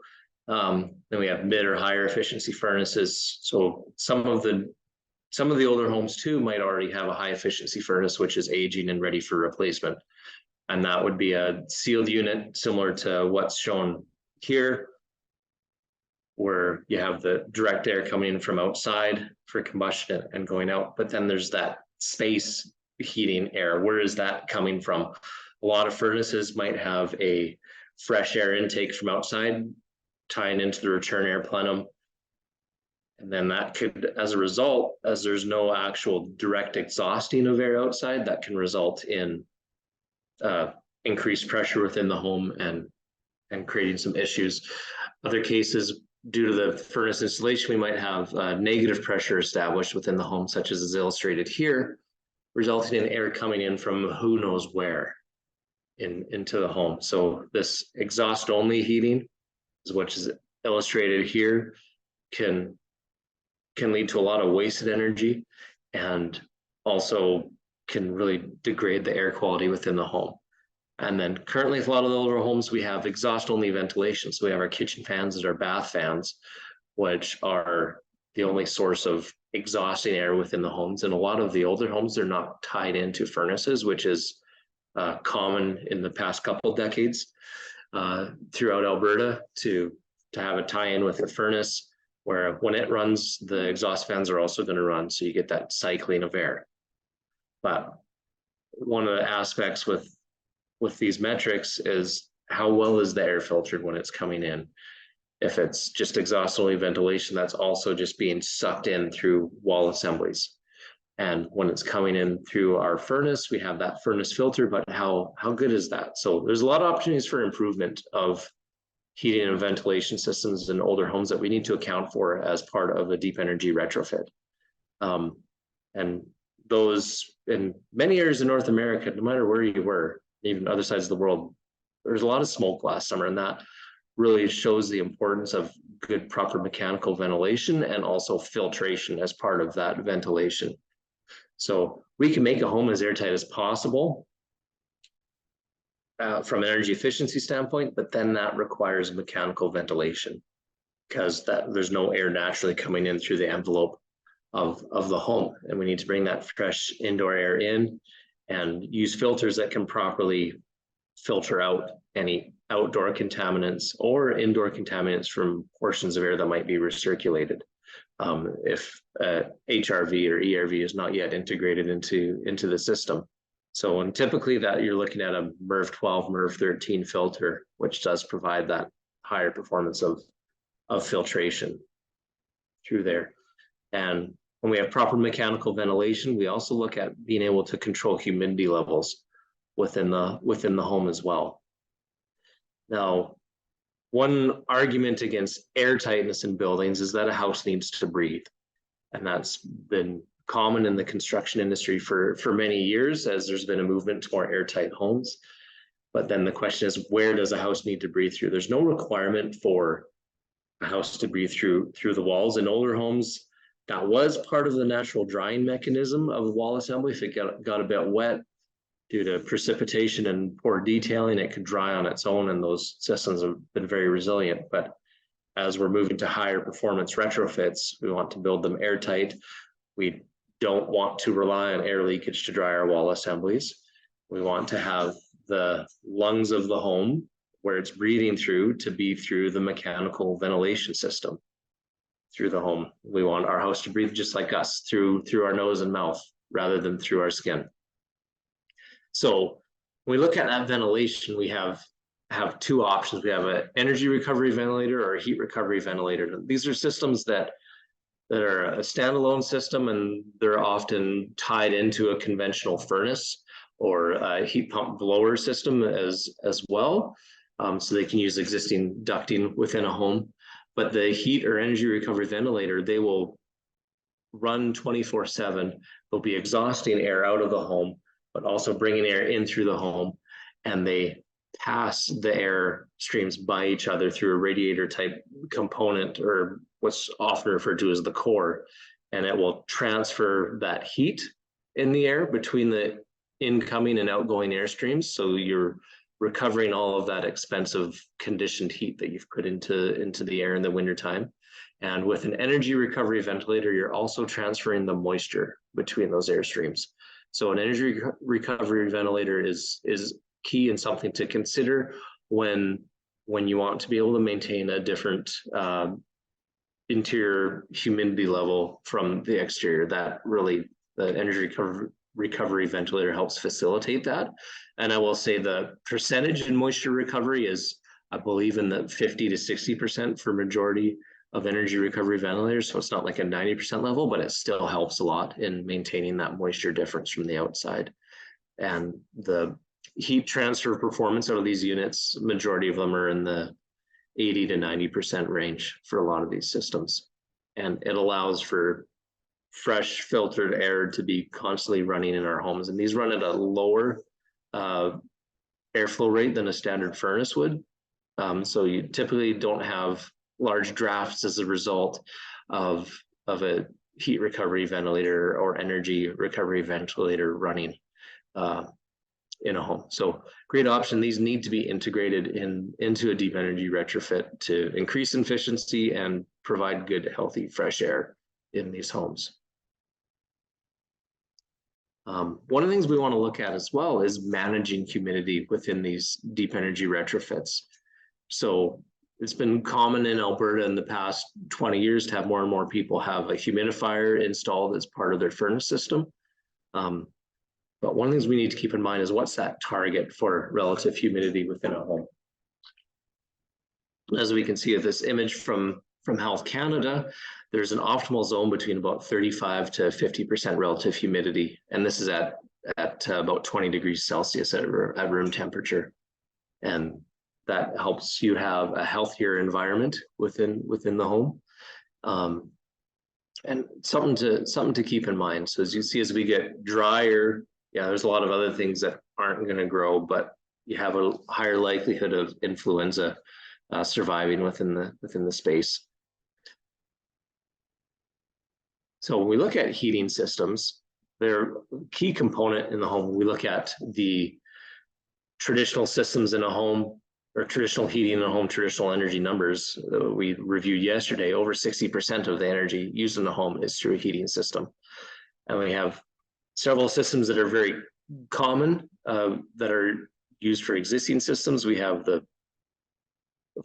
S2: Then we have mid or higher efficiency furnaces. So some of the older homes too might already have a high efficiency furnace, which is aging and ready for replacement. And that would be a sealed unit similar to what's shown here, where you have the direct air coming in from outside for combustion and going out. But then there's that space heating air. Where is that coming from? A lot of furnaces might have a fresh air intake from outside, tying into the return air plenum. And then that could, as a result, as there's no actual direct exhausting of air outside, that can result in increased pressure within the home and creating some issues. Other cases, due to the furnace installation, we might have negative pressure established within the home, such as is illustrated here, resulting in air coming in from who knows where into the home. So this exhaust only heating, which is illustrated here, can lead to a lot of wasted energy and also can really degrade the air quality within the home. And then currently with a lot of the older homes, we have exhaust only ventilation. So we have our kitchen fans and our bath fans, which are the only source of exhausting air within the homes. And a lot of the older homes, they're not tied into furnaces, which is common in the past couple decades throughout Alberta to have a tie-in with the furnace, where when it runs, the exhaust fans are also going to run, so you get that cycling of air. But one of the aspects with these metrics is how well is the air filtered when it's coming in. If it's just exhaust only ventilation, that's also just being sucked in through wall assemblies. And when it's coming in through our furnace, we have that furnace filter, but how good is that? So there's a lot of opportunities for improvement of heating and ventilation systems in older homes that we need to account for as part of a deep energy retrofit. And those in many areas in North America, no matter where you were, even other sides of the world, there's a lot of smoke last summer, and that really shows the importance of good, proper mechanical ventilation and also filtration as part of that ventilation. So we can make a home as airtight as possible from an energy efficiency standpoint, but then that requires mechanical ventilation because there's no air naturally coming in through the envelope of the home. And we need to bring that fresh indoor air in and use filters that can properly filter out any outdoor contaminants or indoor contaminants from portions of air that might be recirculated. If HRV or ERV is not yet integrated into the system. So when typically that you're looking at a MERV 12, MERV 13 filter, which does provide that higher performance of filtration through there. And when we have proper mechanical ventilation, we also look at being able to control humidity levels within the home as well. Now, one argument against air tightness in buildings is that a house needs to breathe. And that's been common in the construction industry for many years, as there's been a movement to more airtight homes. But then the question is, where does a house need to breathe through? There's no requirement for a house to breathe through the walls. In older homes, that was part of the natural drying mechanism of the wall assembly. If it got a bit wet due to precipitation and poor detailing, it could dry on its own, and those systems have been very resilient. But as we're moving to higher performance retrofits, we want to build them airtight. We don't want to rely on air leakage to dry our wall assemblies. We want to have the lungs of the home, where it's breathing through, to be through the mechanical ventilation system through the home. We want our house to breathe just like us, through our nose and mouth, rather than through our skin. So when we look at that ventilation, we have have two options. We have an energy recovery ventilator or a heat recovery ventilator. These are systems that are a standalone system, and they're often tied into a conventional furnace or a heat pump blower system as well. So they can use existing ducting within a home. But the heat or energy recovery ventilator, they will run 24/7. They'll be exhausting air out of the home, but also bringing air in through the home. And they pass the air streams by each other through a radiator type component, or what's often referred to as the core. And it will transfer that heat in the air between the incoming and outgoing air streams. So you're recovering all of that expensive conditioned heat that you've put into the air in the wintertime. And with an energy recovery ventilator, you're also transferring the moisture between those air streams. So an energy recovery ventilator is key and something to consider when you want to be able to maintain a different interior humidity level from the exterior. That really, the energy recovery ventilator helps facilitate that. And I will say the percentage in moisture recovery is, I believe, in the 50 to 60% for majority of energy recovery ventilators. So it's not like a 90% level, but it still helps a lot in maintaining that moisture difference from the outside. And the heat transfer performance out of these units, majority of them are in the 80 to 90% range for a lot of these systems. And it allows for fresh filtered air to be constantly running in our homes. And these run at a lower airflow rate than a standard furnace would. So you typically don't have large drafts as a result of a heat recovery ventilator or energy recovery ventilator running in a home. So great option. These need to be integrated into a deep energy retrofit to increase efficiency and provide good, healthy, fresh air in these homes. One of the things we want to look at as well is managing humidity within these deep energy retrofits. So it's been common in Alberta in the past 20 years to have more and more people have a humidifier installed as part of their furnace system. But one of the things we need to keep in mind is what's that target for relative humidity within a home. As we can see with this image from Health Canada, there's an optimal zone between about 35 to 50% relative humidity. And this is at about 20 degrees Celsius at room temperature. And that helps you have a healthier environment within the home. And something to keep in mind. So as you see, as we get drier, yeah, there's a lot of other things that aren't going to grow, but you have a higher likelihood of influenza surviving within the space. So when we look at heating systems, they're a key component in the home. We look at the traditional systems in a home, or traditional heating in a home, traditional energy numbers we reviewed yesterday. Over 60% of the energy used in the home is through a heating system. And we have several systems that are very common that are used for existing systems. We have the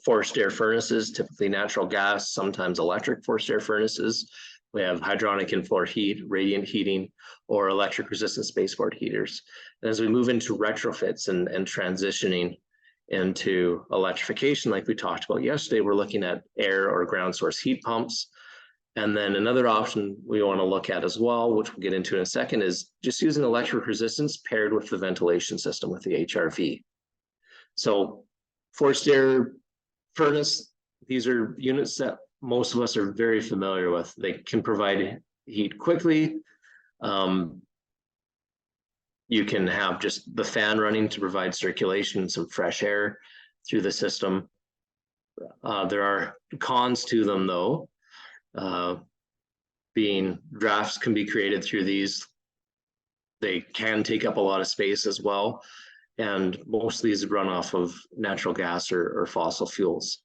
S2: forced air furnaces, typically natural gas, sometimes electric forced air furnaces. We have hydronic in-floor heat, radiant heating, or electric resistant spaceport heaters. And as we move into retrofits and transitioning into electrification, like we talked about yesterday, we're looking at air or ground source heat pumps. And then another option we want to look at as well, which we'll get into in a second, is just using electric resistance paired with the ventilation system with the HRV. So forced air furnace, these are units that most of us are very familiar with. They can provide heat quickly. You can have just the fan running to provide circulation, some fresh air through the system. There are cons to them though, being drafts can be created through these. They can take up a lot of space as well. And most of these run off of natural gas or fossil fuels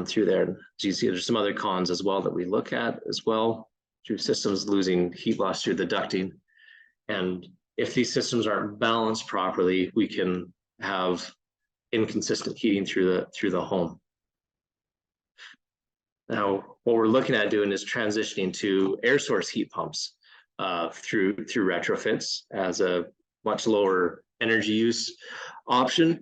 S2: through there. As you see, there's some other cons as well that we look at as well, through systems losing heat loss through the ducting. And if these systems aren't balanced properly, we can have inconsistent heating through the home. Now, what we're looking at doing is transitioning to air source heat pumps through retrofits as a much lower energy use option.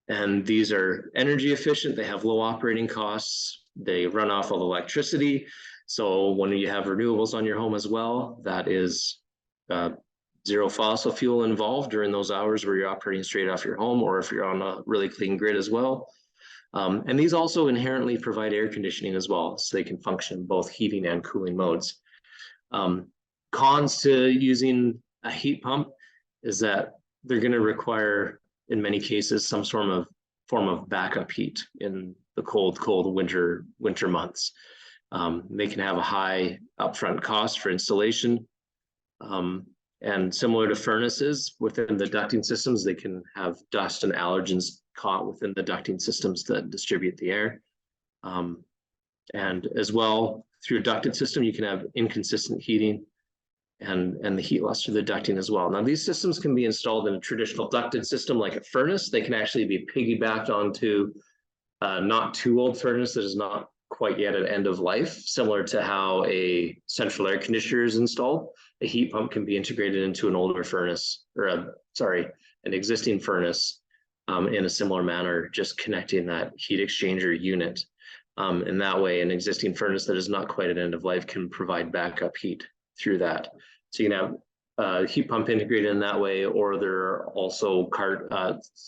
S2: And these are energy efficient. They have low operating costs. They run off of electricity. So when you have renewables on your home as well, that is zero fossil fuel involved during those hours where you're operating straight off your home, or if you're on a really clean grid as well. And these also inherently provide air conditioning as well, so they can function in both heating and cooling modes. Cons to using a heat pump is that they're going to require, in many cases, some form of backup heat in the cold winter months. They can have a high upfront cost for installation. And similar to furnaces within the ducting systems, they can have dust and allergens caught within the ducting systems that distribute the air. And as well, through a ducted system, you can have inconsistent heating and the heat loss through the ducting as well. Now, these systems can be installed in a traditional ducted system like a furnace. They can actually be piggybacked onto a not too old furnace that is not quite yet at end of life, similar to how a central air conditioner is installed. A heat pump can be integrated into an older furnace, or an existing furnace in a similar manner, just connecting that heat exchanger unit. And that way, an existing furnace that is not quite at end of life can provide backup heat through that. So you can have a heat pump integrated in that way, or there are also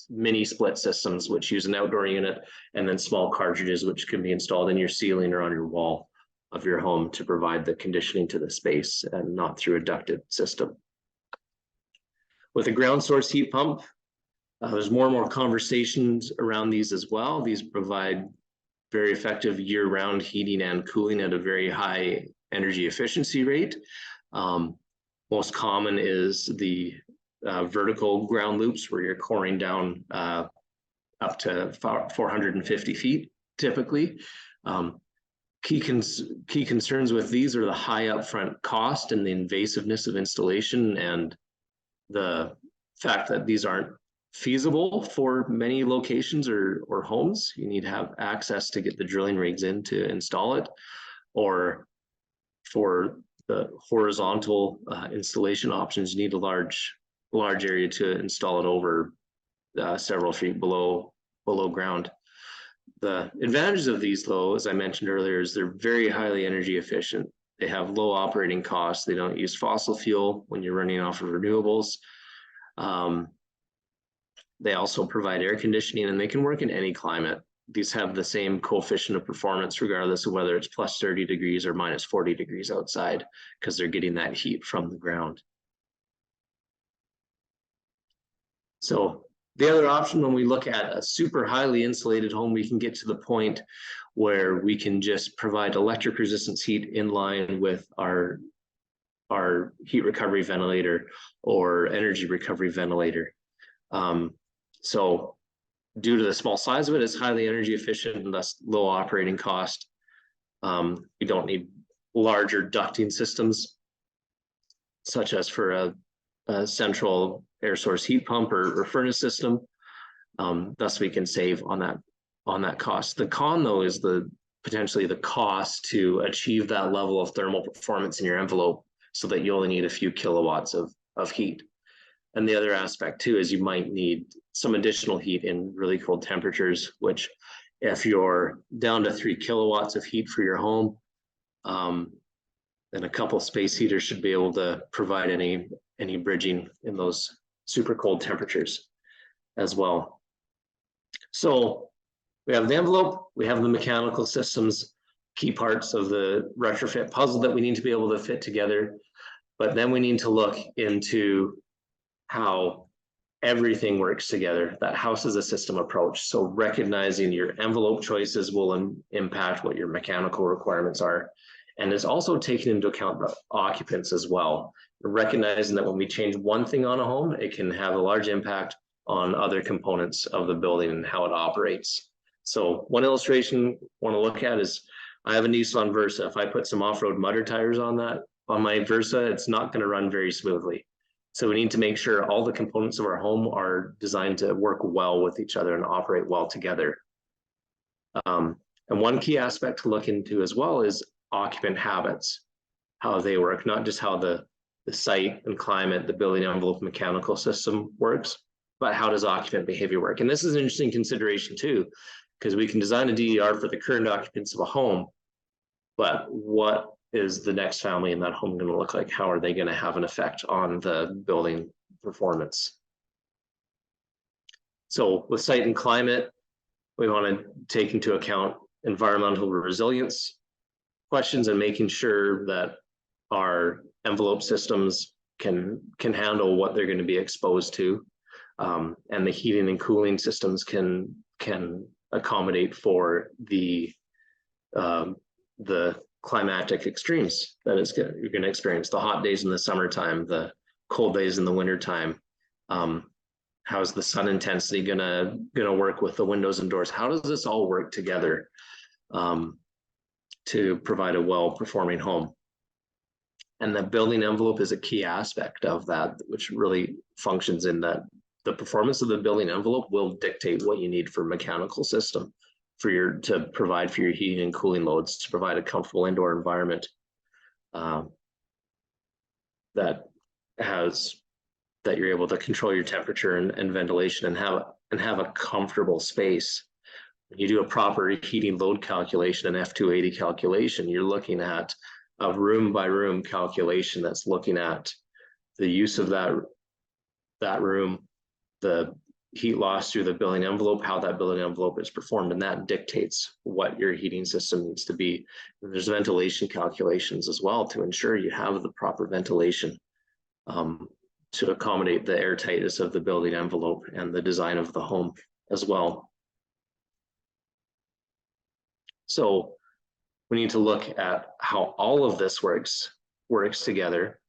S2: mini split systems which use an outdoor unit, and then small cartridges which can be installed in your ceiling or on your wall of your home to provide the conditioning to the space, and not through a ducted system. With a ground source heat pump, there's more and more conversations around these as well. These provide very effective year-round heating and cooling at a very high energy efficiency rate. Most common is the vertical ground loops, where you're coring down up to 450 feet typically. Key concerns with these are the high upfront cost and the invasiveness of installation, and the fact that these aren't feasible for many locations or homes. You need to have access to get the drilling rigs in to install it, or for the horizontal installation options, you need a large area to install it over several feet below ground. The advantages of these, though, as I mentioned earlier, is they're very highly energy efficient. They have low operating costs. They don't use fossil fuel when you're running off of renewables. They also provide air conditioning, and they can work in any climate. These have the same coefficient of performance regardless of whether it's plus 30 degrees or minus 40 degrees outside, because they're getting that heat from the ground. So the other option, when we look at a super highly insulated home, we can get to the point where we can just provide electric resistance heat in line with our heat recovery ventilator or energy recovery ventilator. So due to the small size of it, it's highly energy efficient and thus low operating cost. You don't need larger ducting systems, such as for a central air source heat pump or furnace system. Thus, we can save on that cost. The con, though, is potentially the cost to achieve that level of thermal performance in your envelope, so that you only need a few kilowatts of heat. And the other aspect too is you might need some additional heat in really cold temperatures, which if you're down to 3 kilowatts of heat for your home, then a couple space heaters should be able to provide any bridging in those super cold temperatures as well. So we have the envelope, we have the mechanical systems, key parts of the retrofit puzzle that we need to be able to fit together. But then we need to look into how everything works together, that house as a system approach. So recognizing your envelope choices will impact what your mechanical requirements are. And it's also taking into account the occupants as well. Recognizing that when we change one thing on a home, it can have a large impact on other components of the building and how it operates. So one illustration I want to look at is, I have a Nissan Versa. If I put some off-road mudder tires on my Versa, it's not going to run very smoothly. So we need to make sure all the components of our home are designed to work well with each other and operate well together. And one key aspect to look into as well is occupant habits, how they work, not just how the site and climate, the building envelope mechanical system works, but how does occupant behavior work? And this is an interesting consideration too, because we can design a DER for the current occupants of a home, but what is the next family in that home going to look like? How are they going to have an effect on the building performance? So with site and climate, we want to take into account environmental resilience questions and making sure that our envelope systems can handle what they're going to be exposed to, and the heating and cooling systems can accommodate for the climatic extremes that you're going to experience, the hot days in the summertime, the cold days in the wintertime. How's the sun intensity gonna work with the windows and doors? How does this all work together to provide a well-performing home? And the building envelope is a key aspect of that, which really functions in that the performance of the building envelope will dictate what you need for mechanical system to provide for your heating and cooling loads, to provide a comfortable indoor environment that you're able to control your temperature and ventilation and have a comfortable space. When you do a proper heating load calculation, an F280 calculation, you're looking at a room by room calculation that's looking at the use of that room, the heat loss through the building envelope, how that building envelope is performed, and that dictates what your heating system needs to be. And there's ventilation calculations as well to ensure you have the proper ventilation to accommodate the airtightness of the building envelope and the design of the home as well. So we need to look at how all of this works together,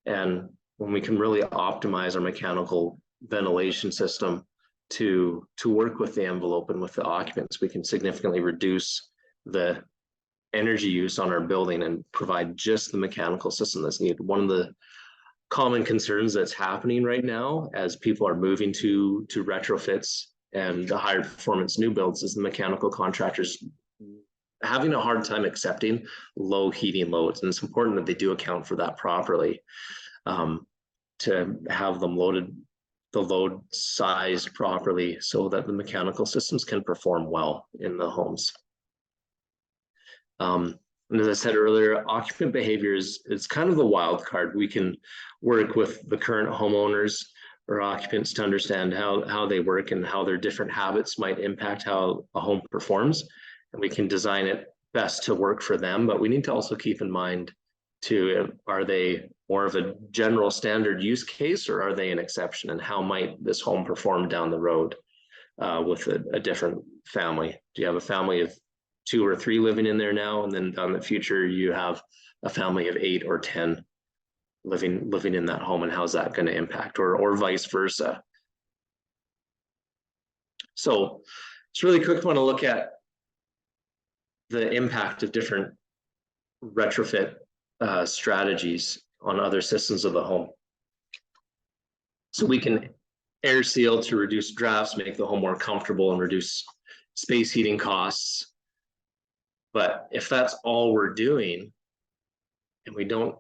S2: and when we can really optimize our mechanical ventilation system to work with the envelope and with the occupants, we can significantly reduce the energy use on our building and provide just the mechanical system that's needed. One of the common concerns that's happening right now as people are moving to retrofits and the higher performance new builds is the mechanical contractors having a hard time accepting low heating loads. And it's important that they do account for that properly, to have them the load sized properly so that the mechanical systems can perform well in the homes. And as I said earlier, occupant behavior is kind of the wild card. We can work with the current homeowners or occupants to understand how they work and how their different habits might impact how a home performs. And we can design it best to work for them. But we need to also keep in mind too, are they more of a general standard use case, or are they an exception? And how might this home perform down the road with a different family? Do you have a family of 2 or 3 living in there now, and then down the future you have a family of 8 or 10 living in that home, and how's that going to impact, or vice versa? So it's really quick. I want to look at the impact of different retrofit strategies on other systems of the home. So we can air seal to reduce drafts, make the home more comfortable, and reduce space heating costs. But if that's all we're doing and we don't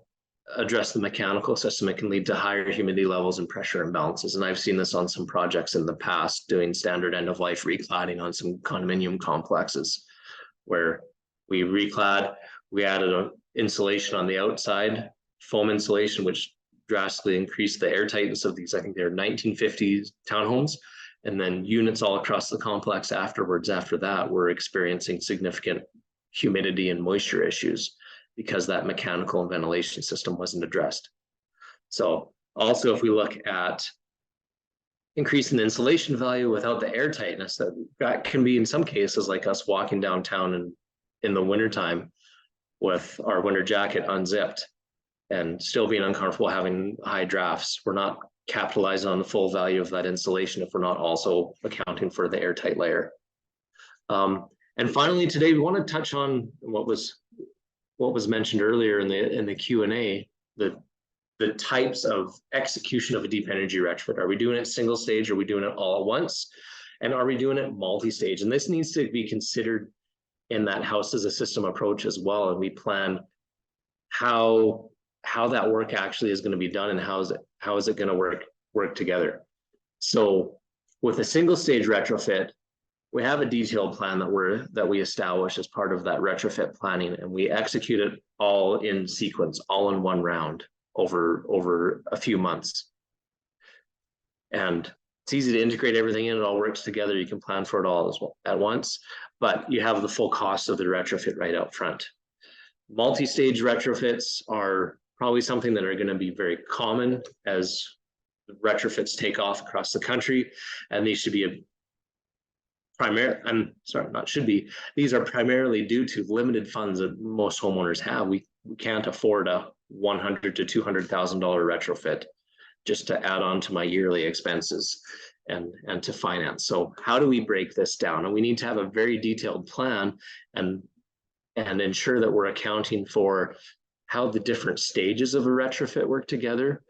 S2: address the mechanical system, it can lead to higher humidity levels and pressure imbalances. And I've seen this on some projects in the past, doing standard end-of-life recladding on some condominium complexes, where we reclad, we added an insulation on the outside, foam insulation, which drastically increased the airtightness of these. I think they're 1950s townhomes. And then units all across the complex afterwards, after that, were experiencing significant humidity and moisture issues because that mechanical and ventilation system wasn't addressed. So also, if we look at increasing the insulation value without the air tightness, that can be in some cases like us walking downtown and in the wintertime with our winter jacket unzipped and still being uncomfortable having high drafts. We're not capitalizing on the full value of that insulation if we're not also accounting for the airtight layer. And finally, today we want to touch on what was mentioned earlier in the Q&A, the types of execution of a deep energy retrofit. Are we doing it single stage? Are we doing it all at once? And are we doing it multi-stage? And this needs to be considered in that house as a system approach as well. And we plan how that work actually is going to be done, and how is it going to work together. So With a single stage retrofit, we have a detailed plan that we establish as part of that retrofit planning, and we execute it all in sequence, all in one round over a few months. And it's easy to integrate everything in, it all works together. You can plan for it all at once, but you have the full cost of the retrofit right out front. Multi-stage retrofits are probably something that are going to be very common as retrofits take off across the country, and these should be these are primarily due to limited funds that most homeowners have. We can't afford a $100,000 to $200,000 retrofit just to add on to my yearly expenses and to finance. So how do we break this down? And we need to have a very detailed plan and ensure that we're accounting for how the different stages of a retrofit work together.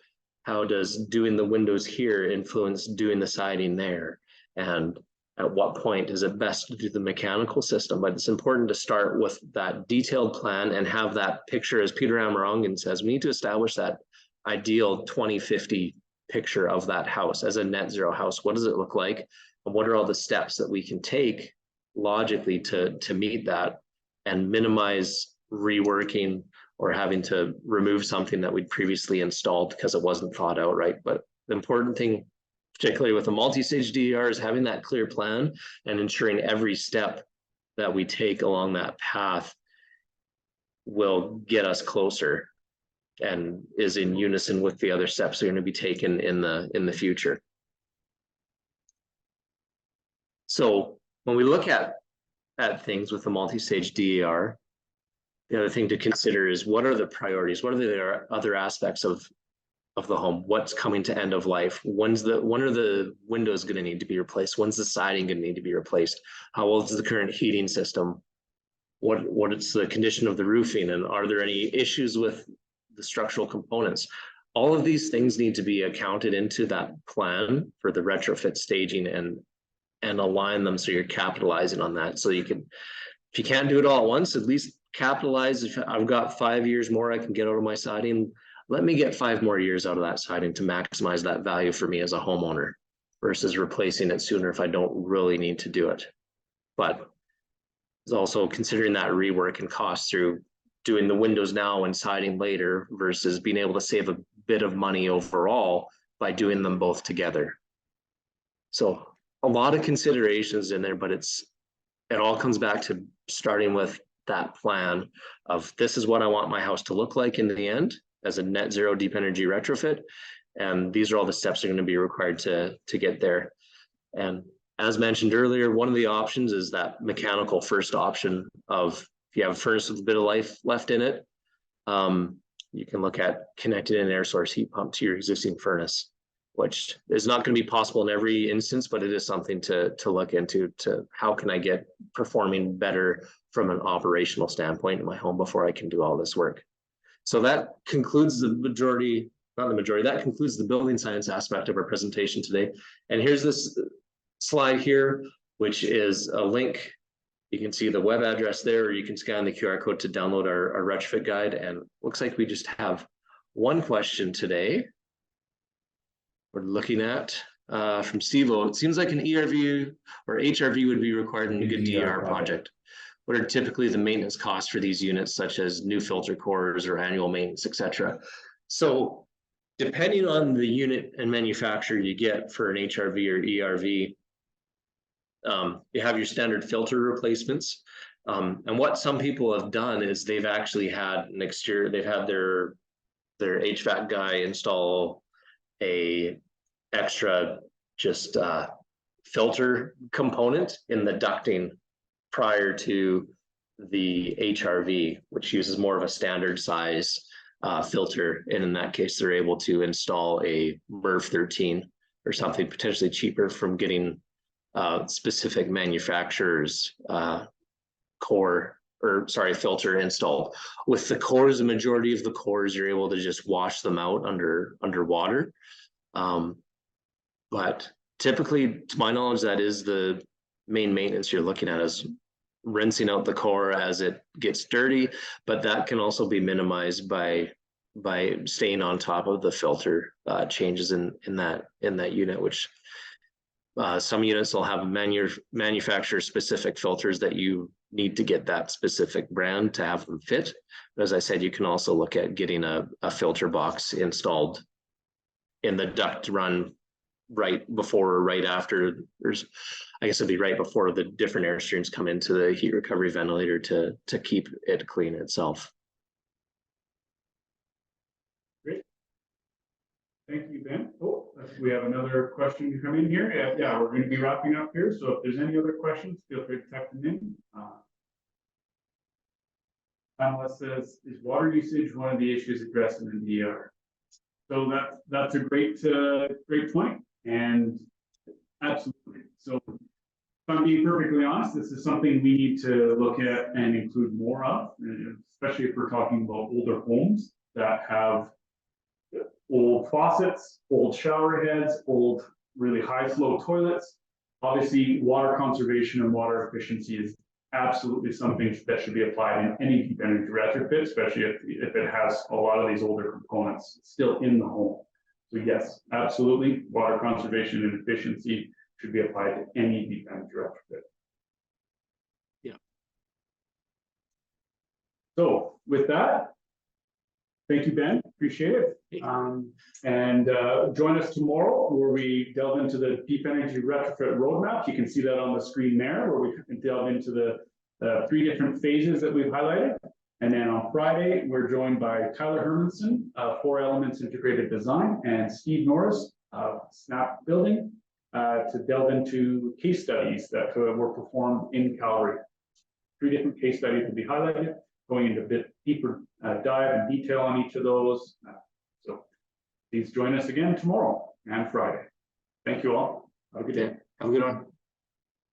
S2: How does doing the windows here influence doing the siding there? And at what point is it best to do the mechanical system? But it's important to start with that detailed plan and have that picture, as Peter Amarangan says, we need to establish that ideal 2050 picture of that house as a net zero house. What does it look like? And what are all the steps that we can take logically to meet that and minimize reworking or having to remove something that we'd previously installed because it wasn't thought out right. But the important thing, particularly with a multi-stage DER, is having that clear plan and ensuring every step that we take along that path will get us closer and is in unison with the other steps that are going to be taken in the future. So when we look at things with the multi-stage DER, the other thing to consider is what are the priorities? What are the other aspects of the home? What's coming to end of life? When are the windows going to need to be replaced? When's the siding going to need to be replaced? How old is the current heating system? What is the condition of the roofing? And are there any issues with the structural components? All of these things need to be accounted into that plan for the retrofit staging and align them so you're capitalizing on that. So you can, if you can't do it all at once, at least capitalize. If I've got 5 years more I can get out of my siding, let me get 5 more years out of that siding to maximize that value for me as a homeowner versus replacing it sooner if I don't really need to do it. But it's also considering that rework and cost through doing the windows now and siding later versus being able to save a bit of money overall by doing them both together. So a lot of considerations in there, but it all comes back to starting with that plan of this is what I want my house to look like in the end as a net zero deep energy retrofit. And these are all the steps that are going to be required to get there. And as mentioned earlier, one of the options is that mechanical first option of if you have a furnace with a bit of life left in it, you can look at connecting an air source heat pump to your existing furnace, which is not going to be possible in every instance, but it is something to look into, to how can I get performing better from an operational standpoint in my home before I can do all this work. So that concludes that concludes the building science aspect of our presentation today. And here's this slide here, which is a link. You can see the web address there, or you can scan the QR code to download our retrofit guide. And looks like we just have one question today. We're looking at from Steve-O. It seems like an ERV or HRV would be required in a good DER project. What are typically the maintenance costs for these units, such as new filter cores or annual maintenance, etc.? So depending on the unit and manufacturer you get for an HRV or ERV, you have your standard filter replacements. And what some people have done is they've actually had an exterior, they've had their HVAC guy install a extra just filter component in the ducting prior to the HRV, which uses more of a standard size filter. And in that case, they're able to install a MERV 13 or something potentially cheaper from getting specific manufacturers filter installed. With the cores, the majority of the cores, you're able to just wash them out underwater. But typically, to my knowledge, that is the main maintenance you're looking at, is rinsing out the core as it gets dirty, but that can also be minimized by staying on top of the filter changes in that unit, which Some units will have manufacturer specific filters that you need to get that specific brand to have them fit. But as I said, you can also look at getting a filter box installed in the duct run right before or right after. I guess it'd be right before the different air streams come into the heat recovery ventilator to keep it clean itself.
S1: Great. Thank you, Ben. Oh, we have another question come in here. Yeah, we're going to be wrapping up here. So if there's any other questions, feel free to type them in. Panelist says, is water usage one of the issues addressed in the DER? So that's a great point, and absolutely. So if I'm being perfectly honest, this is something we need to look at and include more of, especially if we're talking about older homes that have old faucets, old shower heads, old really high flow toilets. Obviously, water conservation and water efficiency is absolutely something that should be applied in any deep energy retrofit, especially if it has a lot of these older components still in the home. So yes, absolutely, water conservation and efficiency should be applied to any deep energy retrofit.
S4: Yeah.
S1: So with that, thank you, Ben. Appreciate it. And join us tomorrow where we delve into the deep energy retrofit roadmap. You can see that on the screen there, where we can delve into the 3 different phases that we've highlighted. And then on Friday, we're joined by Tyler Hermanson, 4 Elements Integrated Design, and Steve Norris of Snap Building to delve into case studies that were performed in Calgary. 3 different case studies will be highlighted, going into a bit deeper dive and detail on each of those. So please join us again tomorrow and Friday. Thank you all. Have a good day.
S4: Have a good one.